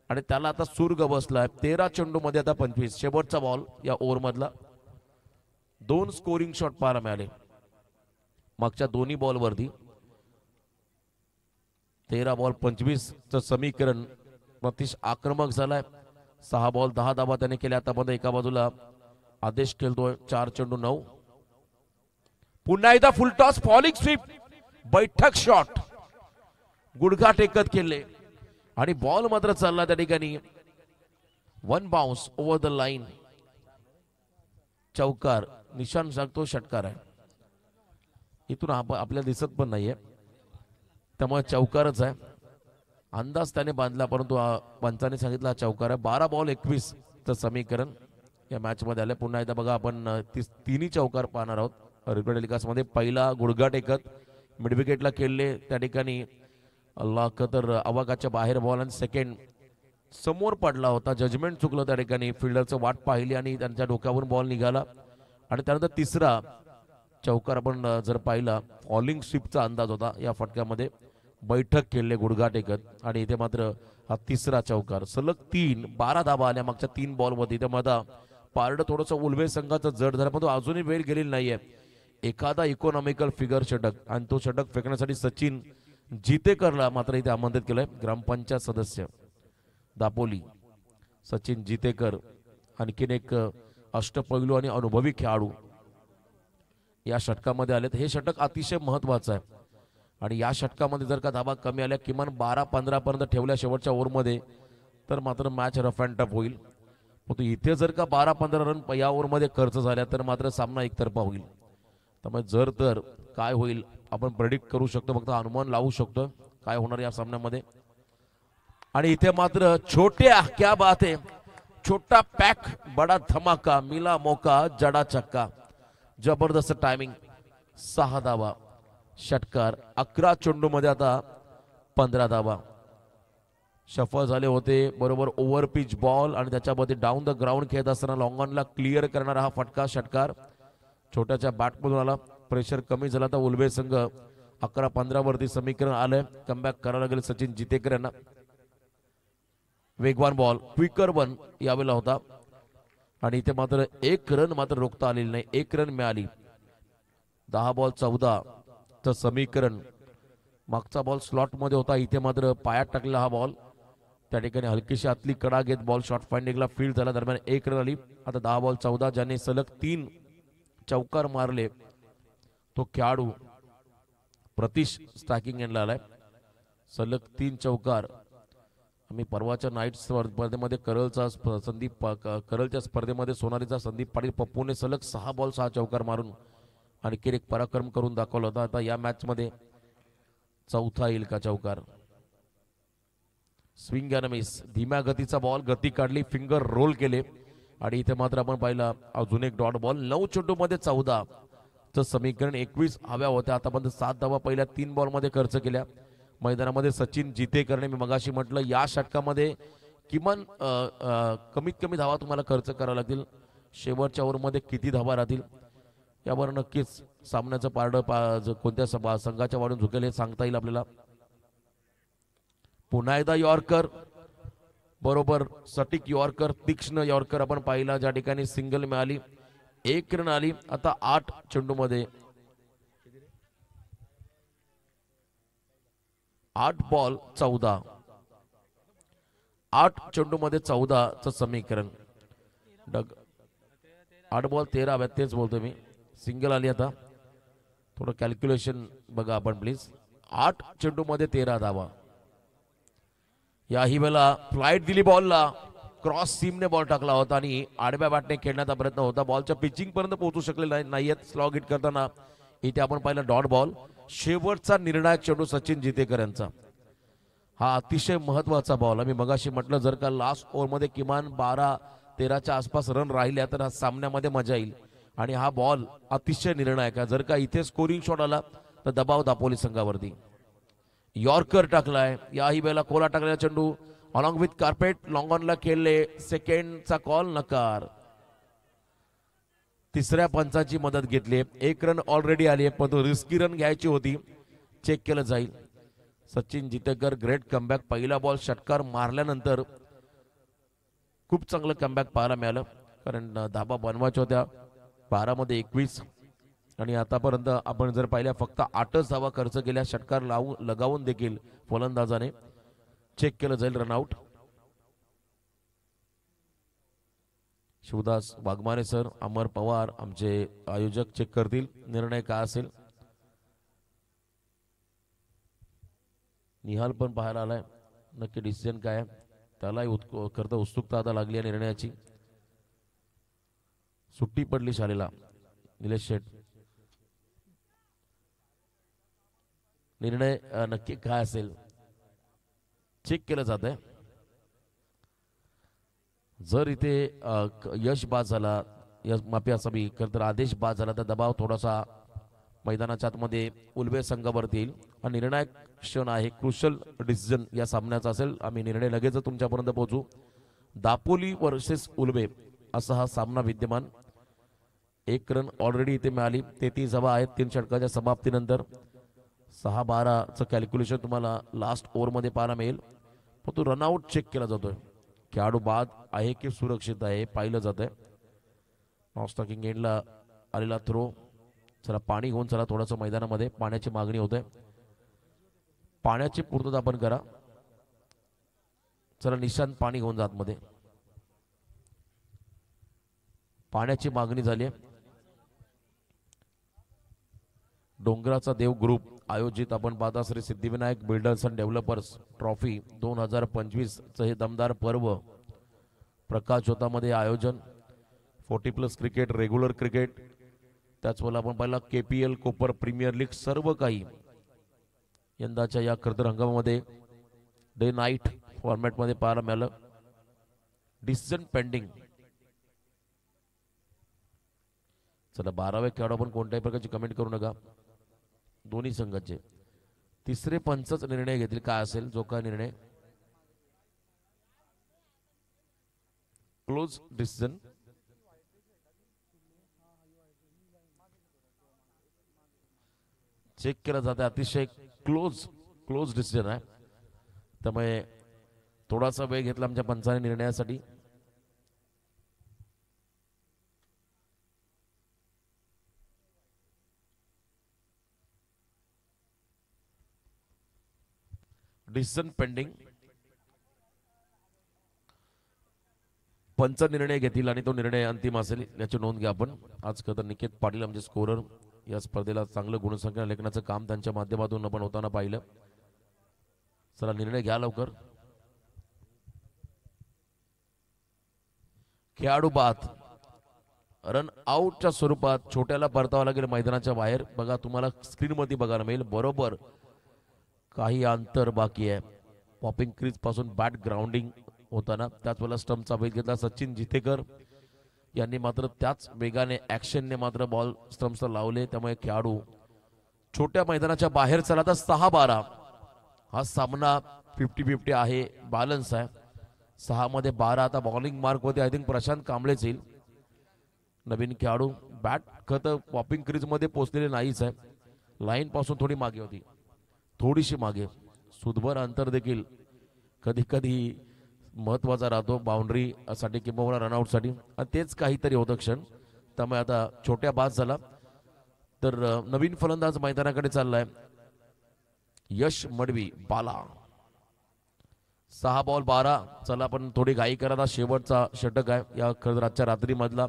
आणि त्याला आता सूर्ग बसलाय. 13 चेंडू मध्ये आता 25. शेवटचा बॉल या ओव्हर मधला. 2 स्कोरिंग शॉट पाहायला मिळाले मागच्या दोन्ही बॉल वरती. 13 बॉल 25 चं समीकरण. प्रतीश आक्रमक झालाय. 6 बॉल 10 धावा त्याने केल्या. आतापर्यंत एका बाजूला आदेश खेळतोय. 4 चेंडू 9. पुन्हा एकदा फुल टॉस फॉलिंग स्वीप बैठक शॉट गुडघा टेकत केले आणि बॉल मात्र चालला त्या ठिकाणी. 1 बाउन्स ओव्हर द लाईन. चौकार. निशान सांगतो षटकार आहे. इथून आपल्याला दिसत पण नाहीये त्यामुळे चौकारच आहे. अंदाज त्याने बांधला परंतु पंचाने सांगितलं हा चौकार आहे. 12 बॉल 21 चं समीकरण या मॅच मध्ये आलं. पुन्हा एकदा बघा आपण तिन्ही चौकार पाहणार आहोत रिप्ले टेलिकास्ट मध्ये. पहिला गुडघा टेकत मिड विकेटला खेळले त्या ठिकाणी अल्लाह कतर आवाकाच्या बाहेर बॉल आणि सेकंड समोर पडला होता. जजमेंट चुकलं त्या ठिकाणी. फिल्डरचं वाट पाहिली आणि त्यांच्या डोक्यावरून बॉल निघाला आणि त्यानंतर तिसरा चौकार आपण जर पाहिला फॉलिंग स्वीपचा अंदाज होता या फटक्यामध्ये. बैठक खेळले गुडघा टेकत आणि इथे मात्र हा तिसरा चौकार. सलग 3 12 धावा आल्या मागच्या 3 बॉल मध्ये. त्यामध्ये पारड थोडंसं उल्वे संघाचं जड झालं पण तो अजूनही वेळ गेलेली नाहीये. एखादा इकॉनॉमिकल फिगर षटक आणि तो षटक फेकण्यासाठी सचिन जितेकरला मात्र इथे आमंत्रित केलंय. ग्रामपंचायत सदस्य दापोली सचिन जितेकर आणखीन एक अष्टपैलू आणि अनुभवी खेळाडू या षटकामध्ये आलेत. हे षटक अतिशय महत्वाचं आहे आणि या षटकामध्ये जर का धाबा कमी आल्या किमान 12-15 पर्यंत ठेवल्या शेवटच्या ओव्हरमध्ये तर मात्र मॅच रफ अँड टफ होईल. परंतु इथे जर का 12-15 रन या ओव्हरमध्ये खर्च झाल्या तर मात्र सामना एकतर्फा होईल. त्यामुळे जर तर काय होईल आपण प्रेडिक्ट करू शकतो, फक्त अनुमान लावू शकतो काय होणार या सामन्यामध्ये. आणि इथे मात्र छोट्या क्या बात है, छोटा पॅक बडा धमाका, मिला मौका जडा चक्का. जबरदस्त टायमिंग. 6 धावा षटकार. 11 चेंडू मध्ये आता 15 धावा सफल झाले होते. बरोबर ओव्हर पिच बॉल आणि त्याच्यामध्ये डाऊन द ग्राउंड खेळत असताना लॉंग ऑनला क्लिअर करणारा हा फटका षटकार. छोट्याच्या बॅटमधून आला. प्रेशर कमी झाला तर उलवे संघ 11-15 वरती समीकरण आलंय. कमबॅक करायला लागेल सचिन जितेकर यांना. वेगवान बॉल क्विकर वन यावेळेला होता आणि इथे मात्र 1 रन मात्र रोखता आलेली नाही. 1 रन मिळाली. 10 बॉल 14 चं समीकरण. मागचा बॉल स्लॉट मध्ये होता, इथे मात्र पायात टाकलेला हा बॉल. त्या ठिकाणी हलकीशी आतली कडा घेत बॉल शॉर्ट फाइंडिंगला फील्ड झाला. दरम्यान 1 रन आली. आता 10 बॉल 14 ज्याने सलग 3 चौकार मारले तो खेळाडू प्रतीश स्टॅकिंग यांना आलाय. सलग 3 चौकार. आम्ही परवाच्या नाईट स्पर्धेमध्ये करलच्या स्पर्धेमध्ये सोनालीचा संदीप पाटील पप्पूने सलग 6 बॉल 6 चौकार मारून आणखी एक पराक्रम करून दाखवला होता. आता या मॅच मध्ये चौथा येईल का चौकार. Swing and miss. धीम्या गतीचा बॉल, गती काढली, फिंगर रोल केले आणि इथे मात्र आपण पाहिला अजून एक डॉट बॉल. 9 चेंडू मध्ये 14 चं समीकरण. 21 हव्या होत्या. आतापर्यंत 7 धावा पहिल्या 3 बॉल मध्ये खर्च केल्या. मैदानामध्ये सचिन जितेकरने मी मगाशी म्हटलं या षटकामध्ये किमान कमीत कमी धावा तुम्हाला खर्च करावा लागतील. शेवटच्या ओव्हरमध्ये किती धावा राहतील यावर नक्कीच सामन्याचं पारडं कोणत्या संघाच्या वाढून झुकेल हे सांगता येईल आपल्याला. पुन्हा एकदा यॉर्कर, बरोबर सटीक यॉर्कर, तीक्ष्ण यॉर्कर आपण पाहिला ज्या ठिकाणी सिंगल मिळाली. 1 रन आली. आता 8 चेंडू मध्ये 8 बॉल 14. 8 चेंडू मध्ये 14 चं समीकरण. 8 बॉल 13 हव्यात तेच बोलतो मी. सिंगल आली. आता थोडं कॅल्क्युलेशन बघा आपण प्लीज. 8 चेंडू मध्ये 13 धावा. याही वेळेला फ्लाईट दिली बॉलला. क्रॉस सीमने बॉल टाकला होता आणि आडव्या बॅटने खेळण्याचा प्रयत्न होता. बॉलच्या पिचिंग पर्यंत पोहोचू शकले नाहीयेत. स्लॉग हिट करताना इथे आपण पाहिला डॉट बॉल. शेवटचा निर्णायक चेंडू सचिन जितेकर यांचा. हा अतिशय महत्वाचा बॉल. आम्ही मगाशी म्हटलं जर का लास्ट ओव्हरमध्ये किमान 12-13च्या आसपास रन राहिल्या तर सामन्यामध्ये मजा येईल आणि हा बॉल अतिशय निर्णायक आहे. जर का इथे स्कोरिंग शॉट आला तर दबाव दापोली संघावरती. यॉर्कर टाकलाय. याही वेळेला कोला टाकलेला चेंडू अलॉंग विथ कार्पेट लॉंग ऑनला खेळले. सेकंडचा कॉल नकार. तिसऱ्या पंचाची मदत घेतली. 1 रन ऑलरेडी आली आहे पण तो रिस्की रन घ्यायची होती. चेक केलं जाईल. Sachin Jitekar great comeback. पहिला बॉल षटकार मारल्यानंतर खूप चांगलं कमबॅक पाहायला मिळालं कारण धाबा बनवायच्या होत्या. 12 मध्ये 21 आणि आतापर्यंत आपण जर पाहिल्या फक्त 8च धावा खर्च केल्या षटकार लगावून देखील फलंदाजाने. चेक केलं जाईल रनआउट. शिवदास वाघमारे सर, अमर पवार आमचे आयोजक चेक करतील निर्णय काय असेल. निहाल पण पाहायला आलाय नक्की डिसिजन काय आहे त्यालाही करता उत्सुकता आता लागली आहे निर्णयाची. सुट्टी पडली शाळेला. निलेश शेठ, निर्णय नक्की काय असेल चेक केलं जात आहे. जर इथे यश बाद झाला, यश माफी असावी तर आदेश बाद झाला तर दबाव थोडासा मैदानाच्या आतमध्ये उलवे संघावरती येईल. हा निर्णायक क्षण आहे. क्रुशल डिसिजन या सामन्याचा असेल. आम्ही निर्णय लगेच तुमच्यापर्यंत पोहोचू. दापोली वर्सेस उलवे असा हा सामना विद्यमान. 1 रन ऑलरेडी इथे मिळाली. 33 धावा आहेत 3 षटकाच्या समाप्तीनंतर. 6-12चं कॅल्क्युलेशन तुम्हाला लास्ट ओव्हरमध्ये पाहायला मिळेल. पण तो रनआउट चेक केला जातोय. खेळाडू बाद आहे की सुरक्षित आहे पाहिलं जात आहे. नॉस्टॉकिंग एंडला आलेला थ्रो. चला पाणी घेऊन चला थोडंसं मैदानामध्ये पाण्याची मागणी होते. पाण्याची पूर्तता आपण करा. चला निशांत पाणी घेऊन जात मध्ये. पाण्याची मागणी झाली आहे. डोंगराचा देव ग्रुप आयोजित आपण पाहता Shri Siddhivinayak builders and developers trophy 2025 चं हे दमदार पर्व प्रकाश ज्योतामध्ये आयोजन. 40+ क्रिकेट, रेग्युलर क्रिकेट, त्याचवेळेला आपण पाहिला KPL कोपर प्रीमियर लीग, सर्व काही यंदाच्या या खरतर हंगामामध्ये डे नाईट फॉर्मॅटमध्ये पाहायला मिळालं. Decision pending. चला 12व्या खेळाडू आपण कोणत्याही प्रकारची कमेंट करू नका. दोन्ही संघाचे तिसरे पंचच निर्णय घेतील. काय असेल जो काय निर्णय. Close decision. चेक केला जाते. अतिशय क्लोज डिसिजन आहे. त्यामुळे थोडासा वेळ घेतला आमच्या पंचाने निर्णयासाठी. Decision pending. पंच निर्णय घेतील आणि तो निर्णय अंतिम असेल याची नोंद घ्या आपण. आज तर निकेत पाटील आमचे स्कोरर या स्पर्धेला चांगलं गुणसंख्या लेखनाचं काम त्यांच्या माध्यमातून आपण होताना पाहिलं. चला निर्णय घ्या लवकर. खेळाडू बाद. रन आउटच्या स्वरूपात छोट्याला परतावं लागेल मैदानाच्या बाहेर. बघा तुम्हाला स्क्रीन मध्ये बघायला मिळेल बरोबर काही अंतर बाकी आहे. पॉपिंग क्रीज पासून बॅट ग्राउंडिंग होताना त्याच वेळेला स्टंपचा वेग घेतला सचिन जितेकर यांनी मात्र त्याच वेगाने ऍक्शनने मात्र बॉल स्टंप्सला लावले. त्यामुळे खेळाडू छोट्या मैदानाच्या बाहेर चला. आता 6-12 हा सामना 50-50 आहे. बॅलन्स आहे. 6 मध्ये 12. आता बॉलिंग मार्क होते आय थिंक प्रशांत कांबळेच येईल. नवीन खेळाडू. बॅट खत पॉपिंग क्रीज मध्ये पोहोचलेले नाहीच आहे. लाईन पासून थोडी मागे होती. थोडीशी मागे. सुदभर अंतर देखील कधी कधी महत्वाचा राहतो बाउंड्री साठी किंवा रनआउट साठी. तेच काहीतरी होतं क्षण. त्यामुळे आता छोट्या बाद झाला. तर नवीन फलंदाज मैदानाकडे चाललाय यश मडवी बाला. 6 बॉल 12. चला आपण थोडी घाई करा. शेवटचा षटक आहे या रातच्या रात्री मधला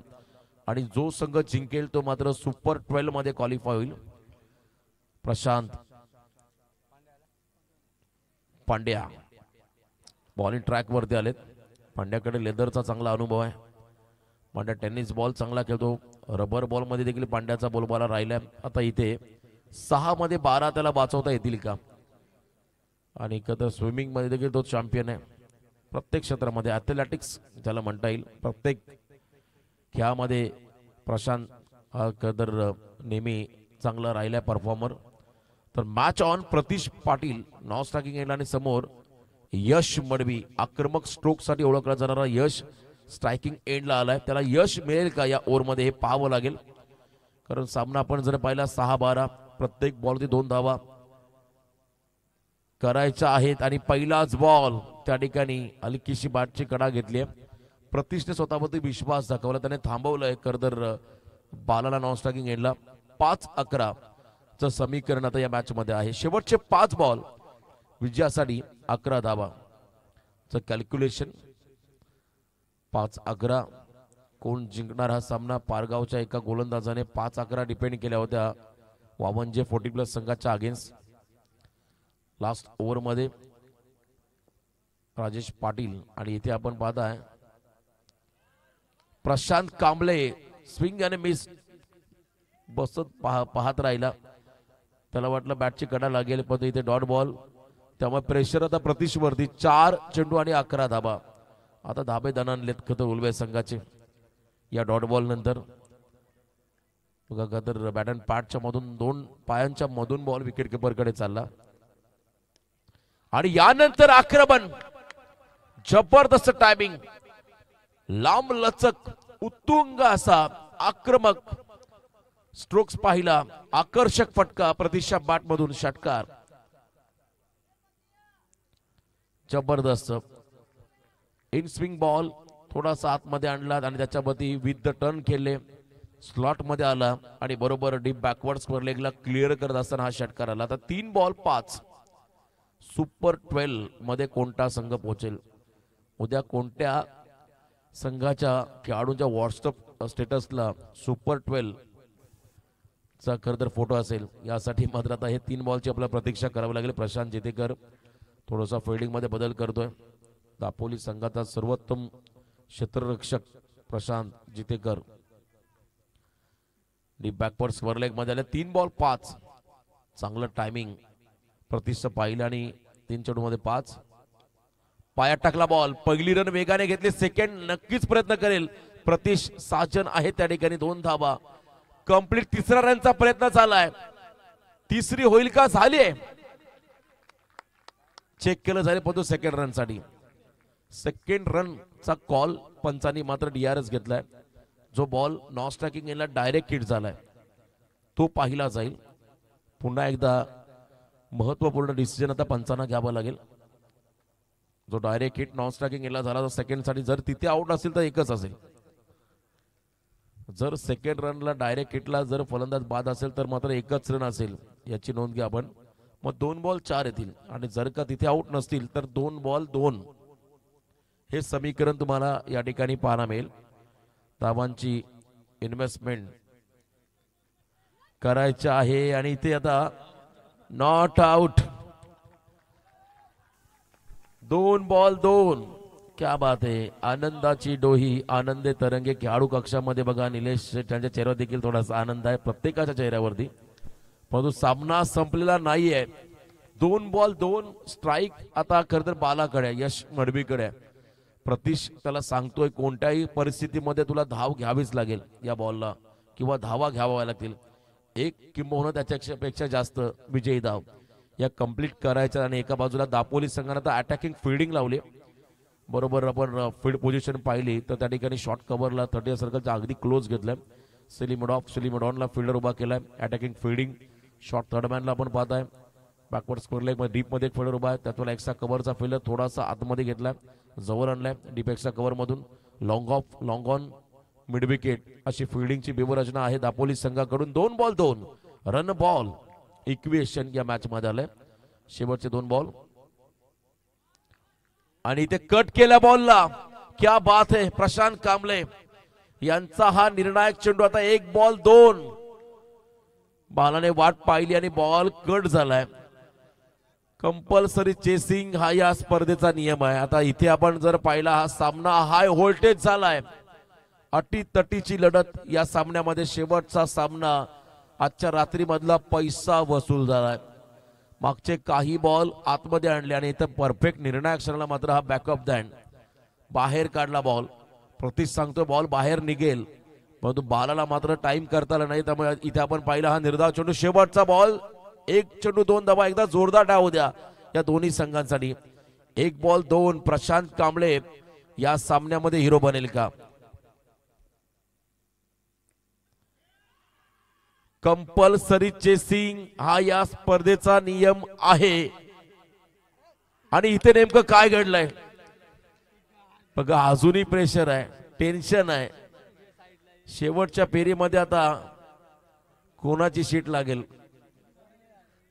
आणि जो संघ जिंकेल तो मात्र सुपर 12 मध्ये क्वालिफाय होईल. प्रशांत पांड्या बॉलिंग ट्रॅक वरती आलेत. पांड्याकडे लेदरचा चांगला अनुभव आहे. पांड्या टेनिस बॉल चांगला खेळतो. रबर बॉल मध्ये देखील पांड्याचा बोलबाला राहिलाय. आता इथे 6 मध्ये 12 त्याला वाचवता येतील का. आणि तर स्विमिंग मध्ये देखील तो चॅम्पियन आहे. प्रत्येक क्षेत्रामध्ये ॲथलेटिक्स ज्याला म्हणता येईल प्रत्येक खेळामध्ये प्रशांत हा कदर नेहमी चांगला राहिलाय परफॉर्मर. तर match on. Pratish Patil non striking end आणि समोर यश मडवी आक्रमक स्ट्रोक साठी ओळखला जाणारा यश स्ट्रायकिंग एंडला आलाय. त्याला यश मिळेल का या ओव्हरमध्ये हे पाहावं लागेल. कारण सामना आपण जर पाहिला 6-12 प्रत्येक बॉलवरती 2 धावा करायच्या आहेत. आणि पहिलाच बॉल त्या ठिकाणी हलकीशी बॅटची कडा घेतली आहे. प्रतीशने स्वतःवरती विश्वास दाखवला. त्याने थांबवलंय करदर बालाला नॉन स्ट्रायकिंग एंडला. 5-11 चं समीकरण आता या मॅच मध्ये आहे. शेवटचे 5 बॉल विजयासाठी 11 धावा च कॅल्क्युलेशन. 5-11 कोण जिंकणार हा सामना. पारगावच्या एका गोलंदाजाने 5-11 डिपेंड केल्या होत्या वामनजे 40+ संघाच्या अगेन्स्ट. लास्ट ओव्हर मध्ये राजेश पाटील आणि इथे आपण पाहताय प्रशांत कांबळे स्विंग आणि मिस बसत पाहत राहिला. त्याला वाटलं बॅटची कडा लागेल पण इथे डॉट बॉल. त्यामुळे प्रेशर आता प्रतीश वरती. 4 चेंडू आणि 11 धाबा. आता धाबे दणाणलेत खतर उलवे संघाचे या डॉट बॉल नंतर. बघा खतर बॅट अँड पॅटच्या मधून 2 पायांच्या मधून बॉल विकेट किपर कडे चालला. आणि यानंतर आक्रमण. जबरदस्त टायमिंग. लांब लचक उत्तुंग असा आक्रमक स्ट्रोक्स पाहिला. आकर्षक फटका प्रतीशच्या बॅट मधून षटकार. जबरदस्त इन स्विंग बॉल थोडासा आतमध्ये आणला आणि त्याच्यावरती विथ द टर्न केले. स्लॉट मध्ये आला आणि बरोबर डीप बॅकवर्ड स्क्वेअर लेगला क्लिअर करत असताना हा षटकार आला. आता 3 बॉल 5 सुपर 12 मध्ये कोणता संघ पोहोचेल. उद्या कोणत्या संघाच्या खेळाडूंच्या व्हॉट्सअप स्टेटसला सुपर 12 चा खरं तर फोटो असेल. यासाठी मात्र आता हे 3 बॉलची आपल्याला प्रतीक्षा करावी लागेल. प्रशांत जेतेकर थोडासा फिल्डिंग मध्ये बदल करतोय. दापोली संघाचा सर्वोत्तम क्षेत्ररक्षक Prashant Jitekar deep backward square leg मध्ये आले. 3 बॉल 5. चांगलं टायमिंग प्रतीक्षा पाहिलं आणि 3 चेंडूमध्ये 5. पायात टाकला बॉल. पहिली रन वेगाने घेतली. सेकंड नक्कीच प्रयत्न करेल. प्रतीश साजन आहे त्या ठिकाणी. 2 धाबा कंप्लीट. तिसरा रनचा प्रयत्न झालाय. तिसरी होईल का? झाली. चेक केलं झाले परंतु सेकंड रन साठी सेकंड रनचा कॉल पंचांनी मात्र डीआरएस घेतलाय. जो बॉल नॉन स्ट्रायकिंग याला डायरेक्ट हिट झालाय तो पाहिला जाईल. पुन्हा एकदा महत्वपूर्ण डिसिजन आता पंचांना घ्यावा लागेल. जो डायरेक्ट हिट नॉन स्ट्रायकिंग याला झाला तर सेकंड साठी जर तिथे आउट असेल तर एकच असेल. जर सेकंड रनला डायरेक्ट हिटला जर फलंदाज बाद असेल तर मात्र एकच रन असेल याची नोंद घ्या आपण. मग 2 बॉल 4 येतील आणि जर का तिथे आउट नसतील तर 2 बॉल 2 हे समीकरण तुम्हाला या ठिकाणी पाहायला मिळेल. धावांची इन्व्हेस्टमेंट करायची आहे आणि इथे आता नॉट आउट. 2 बॉल 2. क्या बात आहे. आनंदाची डोही आनंदे तरंगे. खेळाडू कक्षामध्ये बघा निलेश त्यांच्या चेहऱ्यावर देखील थोडासा आनंद आहे प्रत्येकाच्या चेहऱ्यावरती. परंतु सामना संपलेला नाहीये. 2 बॉल 2 स्ट्राईक आता खरं तर बालाकडे यश मडबीकडे. प्रतीश त्याला सांगतोय कोणत्याही परिस्थितीमध्ये तुला धाव घ्यावीच लागेल या बॉलला किंवा धावा घ्याव्या लागतील. एक किंबहुना त्याच्यापेक्षा जास्त विजयी धाव या कंप्लीट करायच्या. आणि एका बाजूला दापोली संघाने आता अटॅकिंग फिल्डिंग लावली. बरोबर आपण फील्ड पोझिशन पाहिली तर त्या ठिकाणी शॉर्ट कव्हरला 30 सर्कलच्या अगदी क्लोज घेतलंय. सेलिमडॉनला फिल्डर उभा केलाय. अटॅकिंग फिल्डिंग शॉर्ट थर्ड मॅनला आपण पाहताय. बॅकवर्ड स्क्वेअर लेग मध्ये डीप मध्ये एक फिल्डर उभा आहे. त्यातला एक्स्ट्रा कव्हरचा फिल्डर थोडासा आतमध्ये घेतलाय. जवळ आणलाय डीप एक्स्ट्रा कव्हर मधून. लॉंग ऑन मिड विकेट अशी फिल्डिंगची व्यूहरचना आहे दापोली संघाकडून. 2 बॉल 2 रन बॉल इक्वेशन या मॅच मध्ये आलंय. शेवटचे 2 बॉल आणि इथे कट केल्या बॉलला. क्या बात है. प्रशांत कांबळे यांचा हा निर्णायक चेंडू. आता 1 बॉल 2. बालाने वाट पाहिली आणि बॉल कट झालाय. कंपल्सरी चेसिंग हा या स्पर्धेचा नियम आहे. आता इथे आपण जर पाहिला हा सामना हाय व्होल्टेज झालाय. अटीतटीची लढत या सामन्यामध्ये. शेवटचा सामना आजच्या रात्री मधला पैसा वसूल झालाय. मागचे काही बॉल आतमध्ये आणले आणि इथं परफेक्ट निर्णायक क्षणाला मात्र हा बॅकअप दॅन बाहेर काढला बॉल. प्रतीश सांगतोय बॉल बाहेर निघेल परंतु बालाला मात्र टाइम करता आला नाही. त्यामुळे इथे आपण पाहिला हा निर्धाव चेंडू. शेवटचा बॉल 1 चेंडू 2 धावा. एकदा जोरदार डाव द्या या दोन्ही संघांसाठी. 1 बॉल 2. प्रशांत कांबळे या सामन्यामध्ये हिरो बनेल का? कंपल्सरी चेसिंग हा या स्पर्धेचा नियम आहे. आणि इथे नेमकं काय घडलंय बघा. अजूनही प्रेशर आहे, टेन्शन आहे. शेवटच्या फेरीमध्ये आता कोणाची शीट लागेल.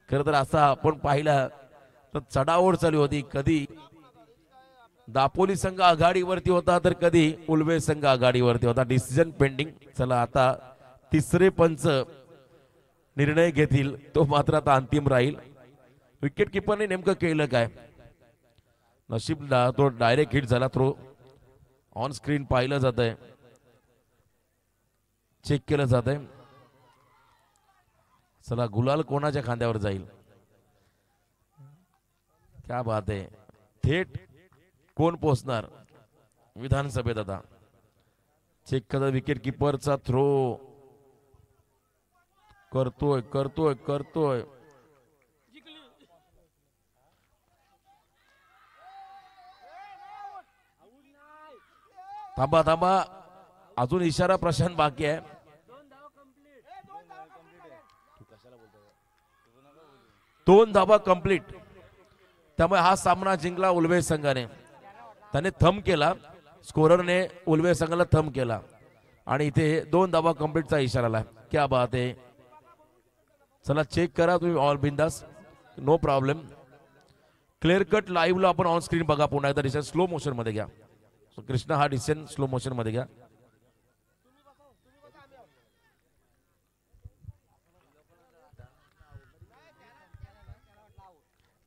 खरं तर असा आपण पाहिला तर चढाओढ चालू होती. कधी दापोली संघ आघाडीवरती होता तर कधी उल्वे संघ आघाडीवरती होता. Decision pending. चला आता तिसरे पंच निर्णय घेतील तो मात्र आता अंतिम राहील. विकेट किपरने नेमकं केलं काय? नशीबला तो डायरेक्ट हिट झाला. थ्रो ऑन स्क्रीन पाहिलं जात आहे, चेक केलं जात आहे. चला गुलाल कोणाच्या खांद्यावर जाईल? क्या बात आहे. थेट कोण पोहोचणार विधानसभेत? आता चेक करा. विकेट किपरचा थ्रो करतोय करतोय करतोय. थांबा थांबा. अजून इशारा प्रशांत बाकी आहे. 2 धावा कंप्लीट. त्यामुळे हा सामना जिंकला उल्वे संघाने. त्याने थंब केला. स्कोररने उल्वे संघाला थंब केला आणि इथे 2 धावा कंप्लीटचा इशारा आला. क्या बात आहे. चला चेक करा तुम्ही. ऑल बिंदास, नो प्रॉब्लेम. क्लिअर कट लाईव्हला आपण ऑन स्क्रीन बघा पुन्हा एकदा डिसिजन स्लो मोशन मध्ये घ्या. कृष्णा हा डिसिजन स्लो मोशन मध्ये घ्या.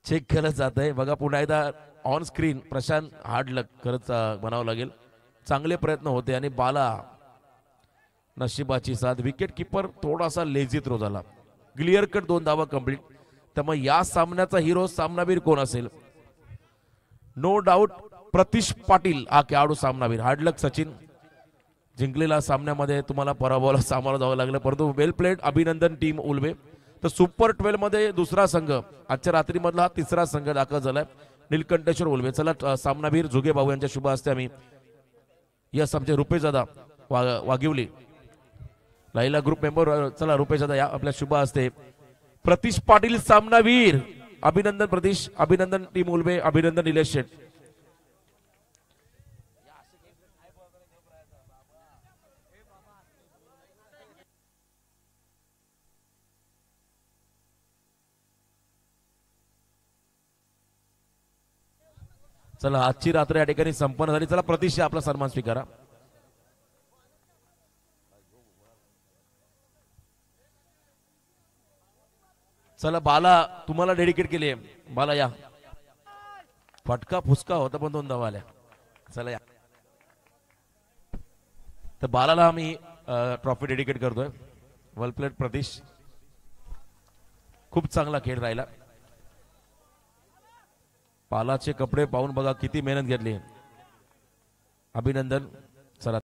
चेक केलं जात आहे बघा पुन्हा एकदा ऑन स्क्रीन. प्रशांत हार्ड लक खरंच म्हणावं लागेल. चांगले प्रयत्न होते आणि बाला नशिबाची साथ. विकेट किपर थोडासा लेझी थ्रो झाला. क्लिअर कट 2 धावा कंप्लीट. त्यामुळे या सामन्याचा हिरो सामनावीर कोण असेल? नो डाऊट प्रतिश पाटील हा खेळाडू सामनावीर. हार्ड लक सचिन. जिंकलेल्या सामन्यामध्ये तुम्हाला पराभवाला सामोरं जावं लागलं परंतु वेल प्लेड. अभिनंदन टीम उलवे. तर सुपर 12 मध्ये दुसरा संघ आजच्या रात्री मधला हा तिसरा संघ दाखल झालाय नीलकंठेश्वर उलवे. चला सामनावीर जुगे भाऊ यांच्या शुभ हस्ते आम्ही यस आमचे रुपेशदादा वाघिवली लाईला ग्रुप मेंबर. चला रुपेशदादा या आपल्या शुभ हस्ते. प्रतिश पाटील सामनावीर. अभिनंदन प्रतीश. अभिनंदन टीम उलवे. अभिनंदन निलेश शेठ. चला आजची रात्र या ठिकाणी संपन्न झाली. चला प्रतीश आपला सन्मान स्वीकारा. चला बाला तुम्हाला डेडिकेट केली आहे. बाला या. फटका फुसका होता पण 2 धावा आल्या. चला या. तर बालाला आम्ही ट्रॉफी डेडिकेट करतोय. वेल प्लेड प्रतीश. खूप चांगला खेळ राहिला. बालाचे कपडे पाहून बघा किती मेहनत घेतली. अभिनंदन.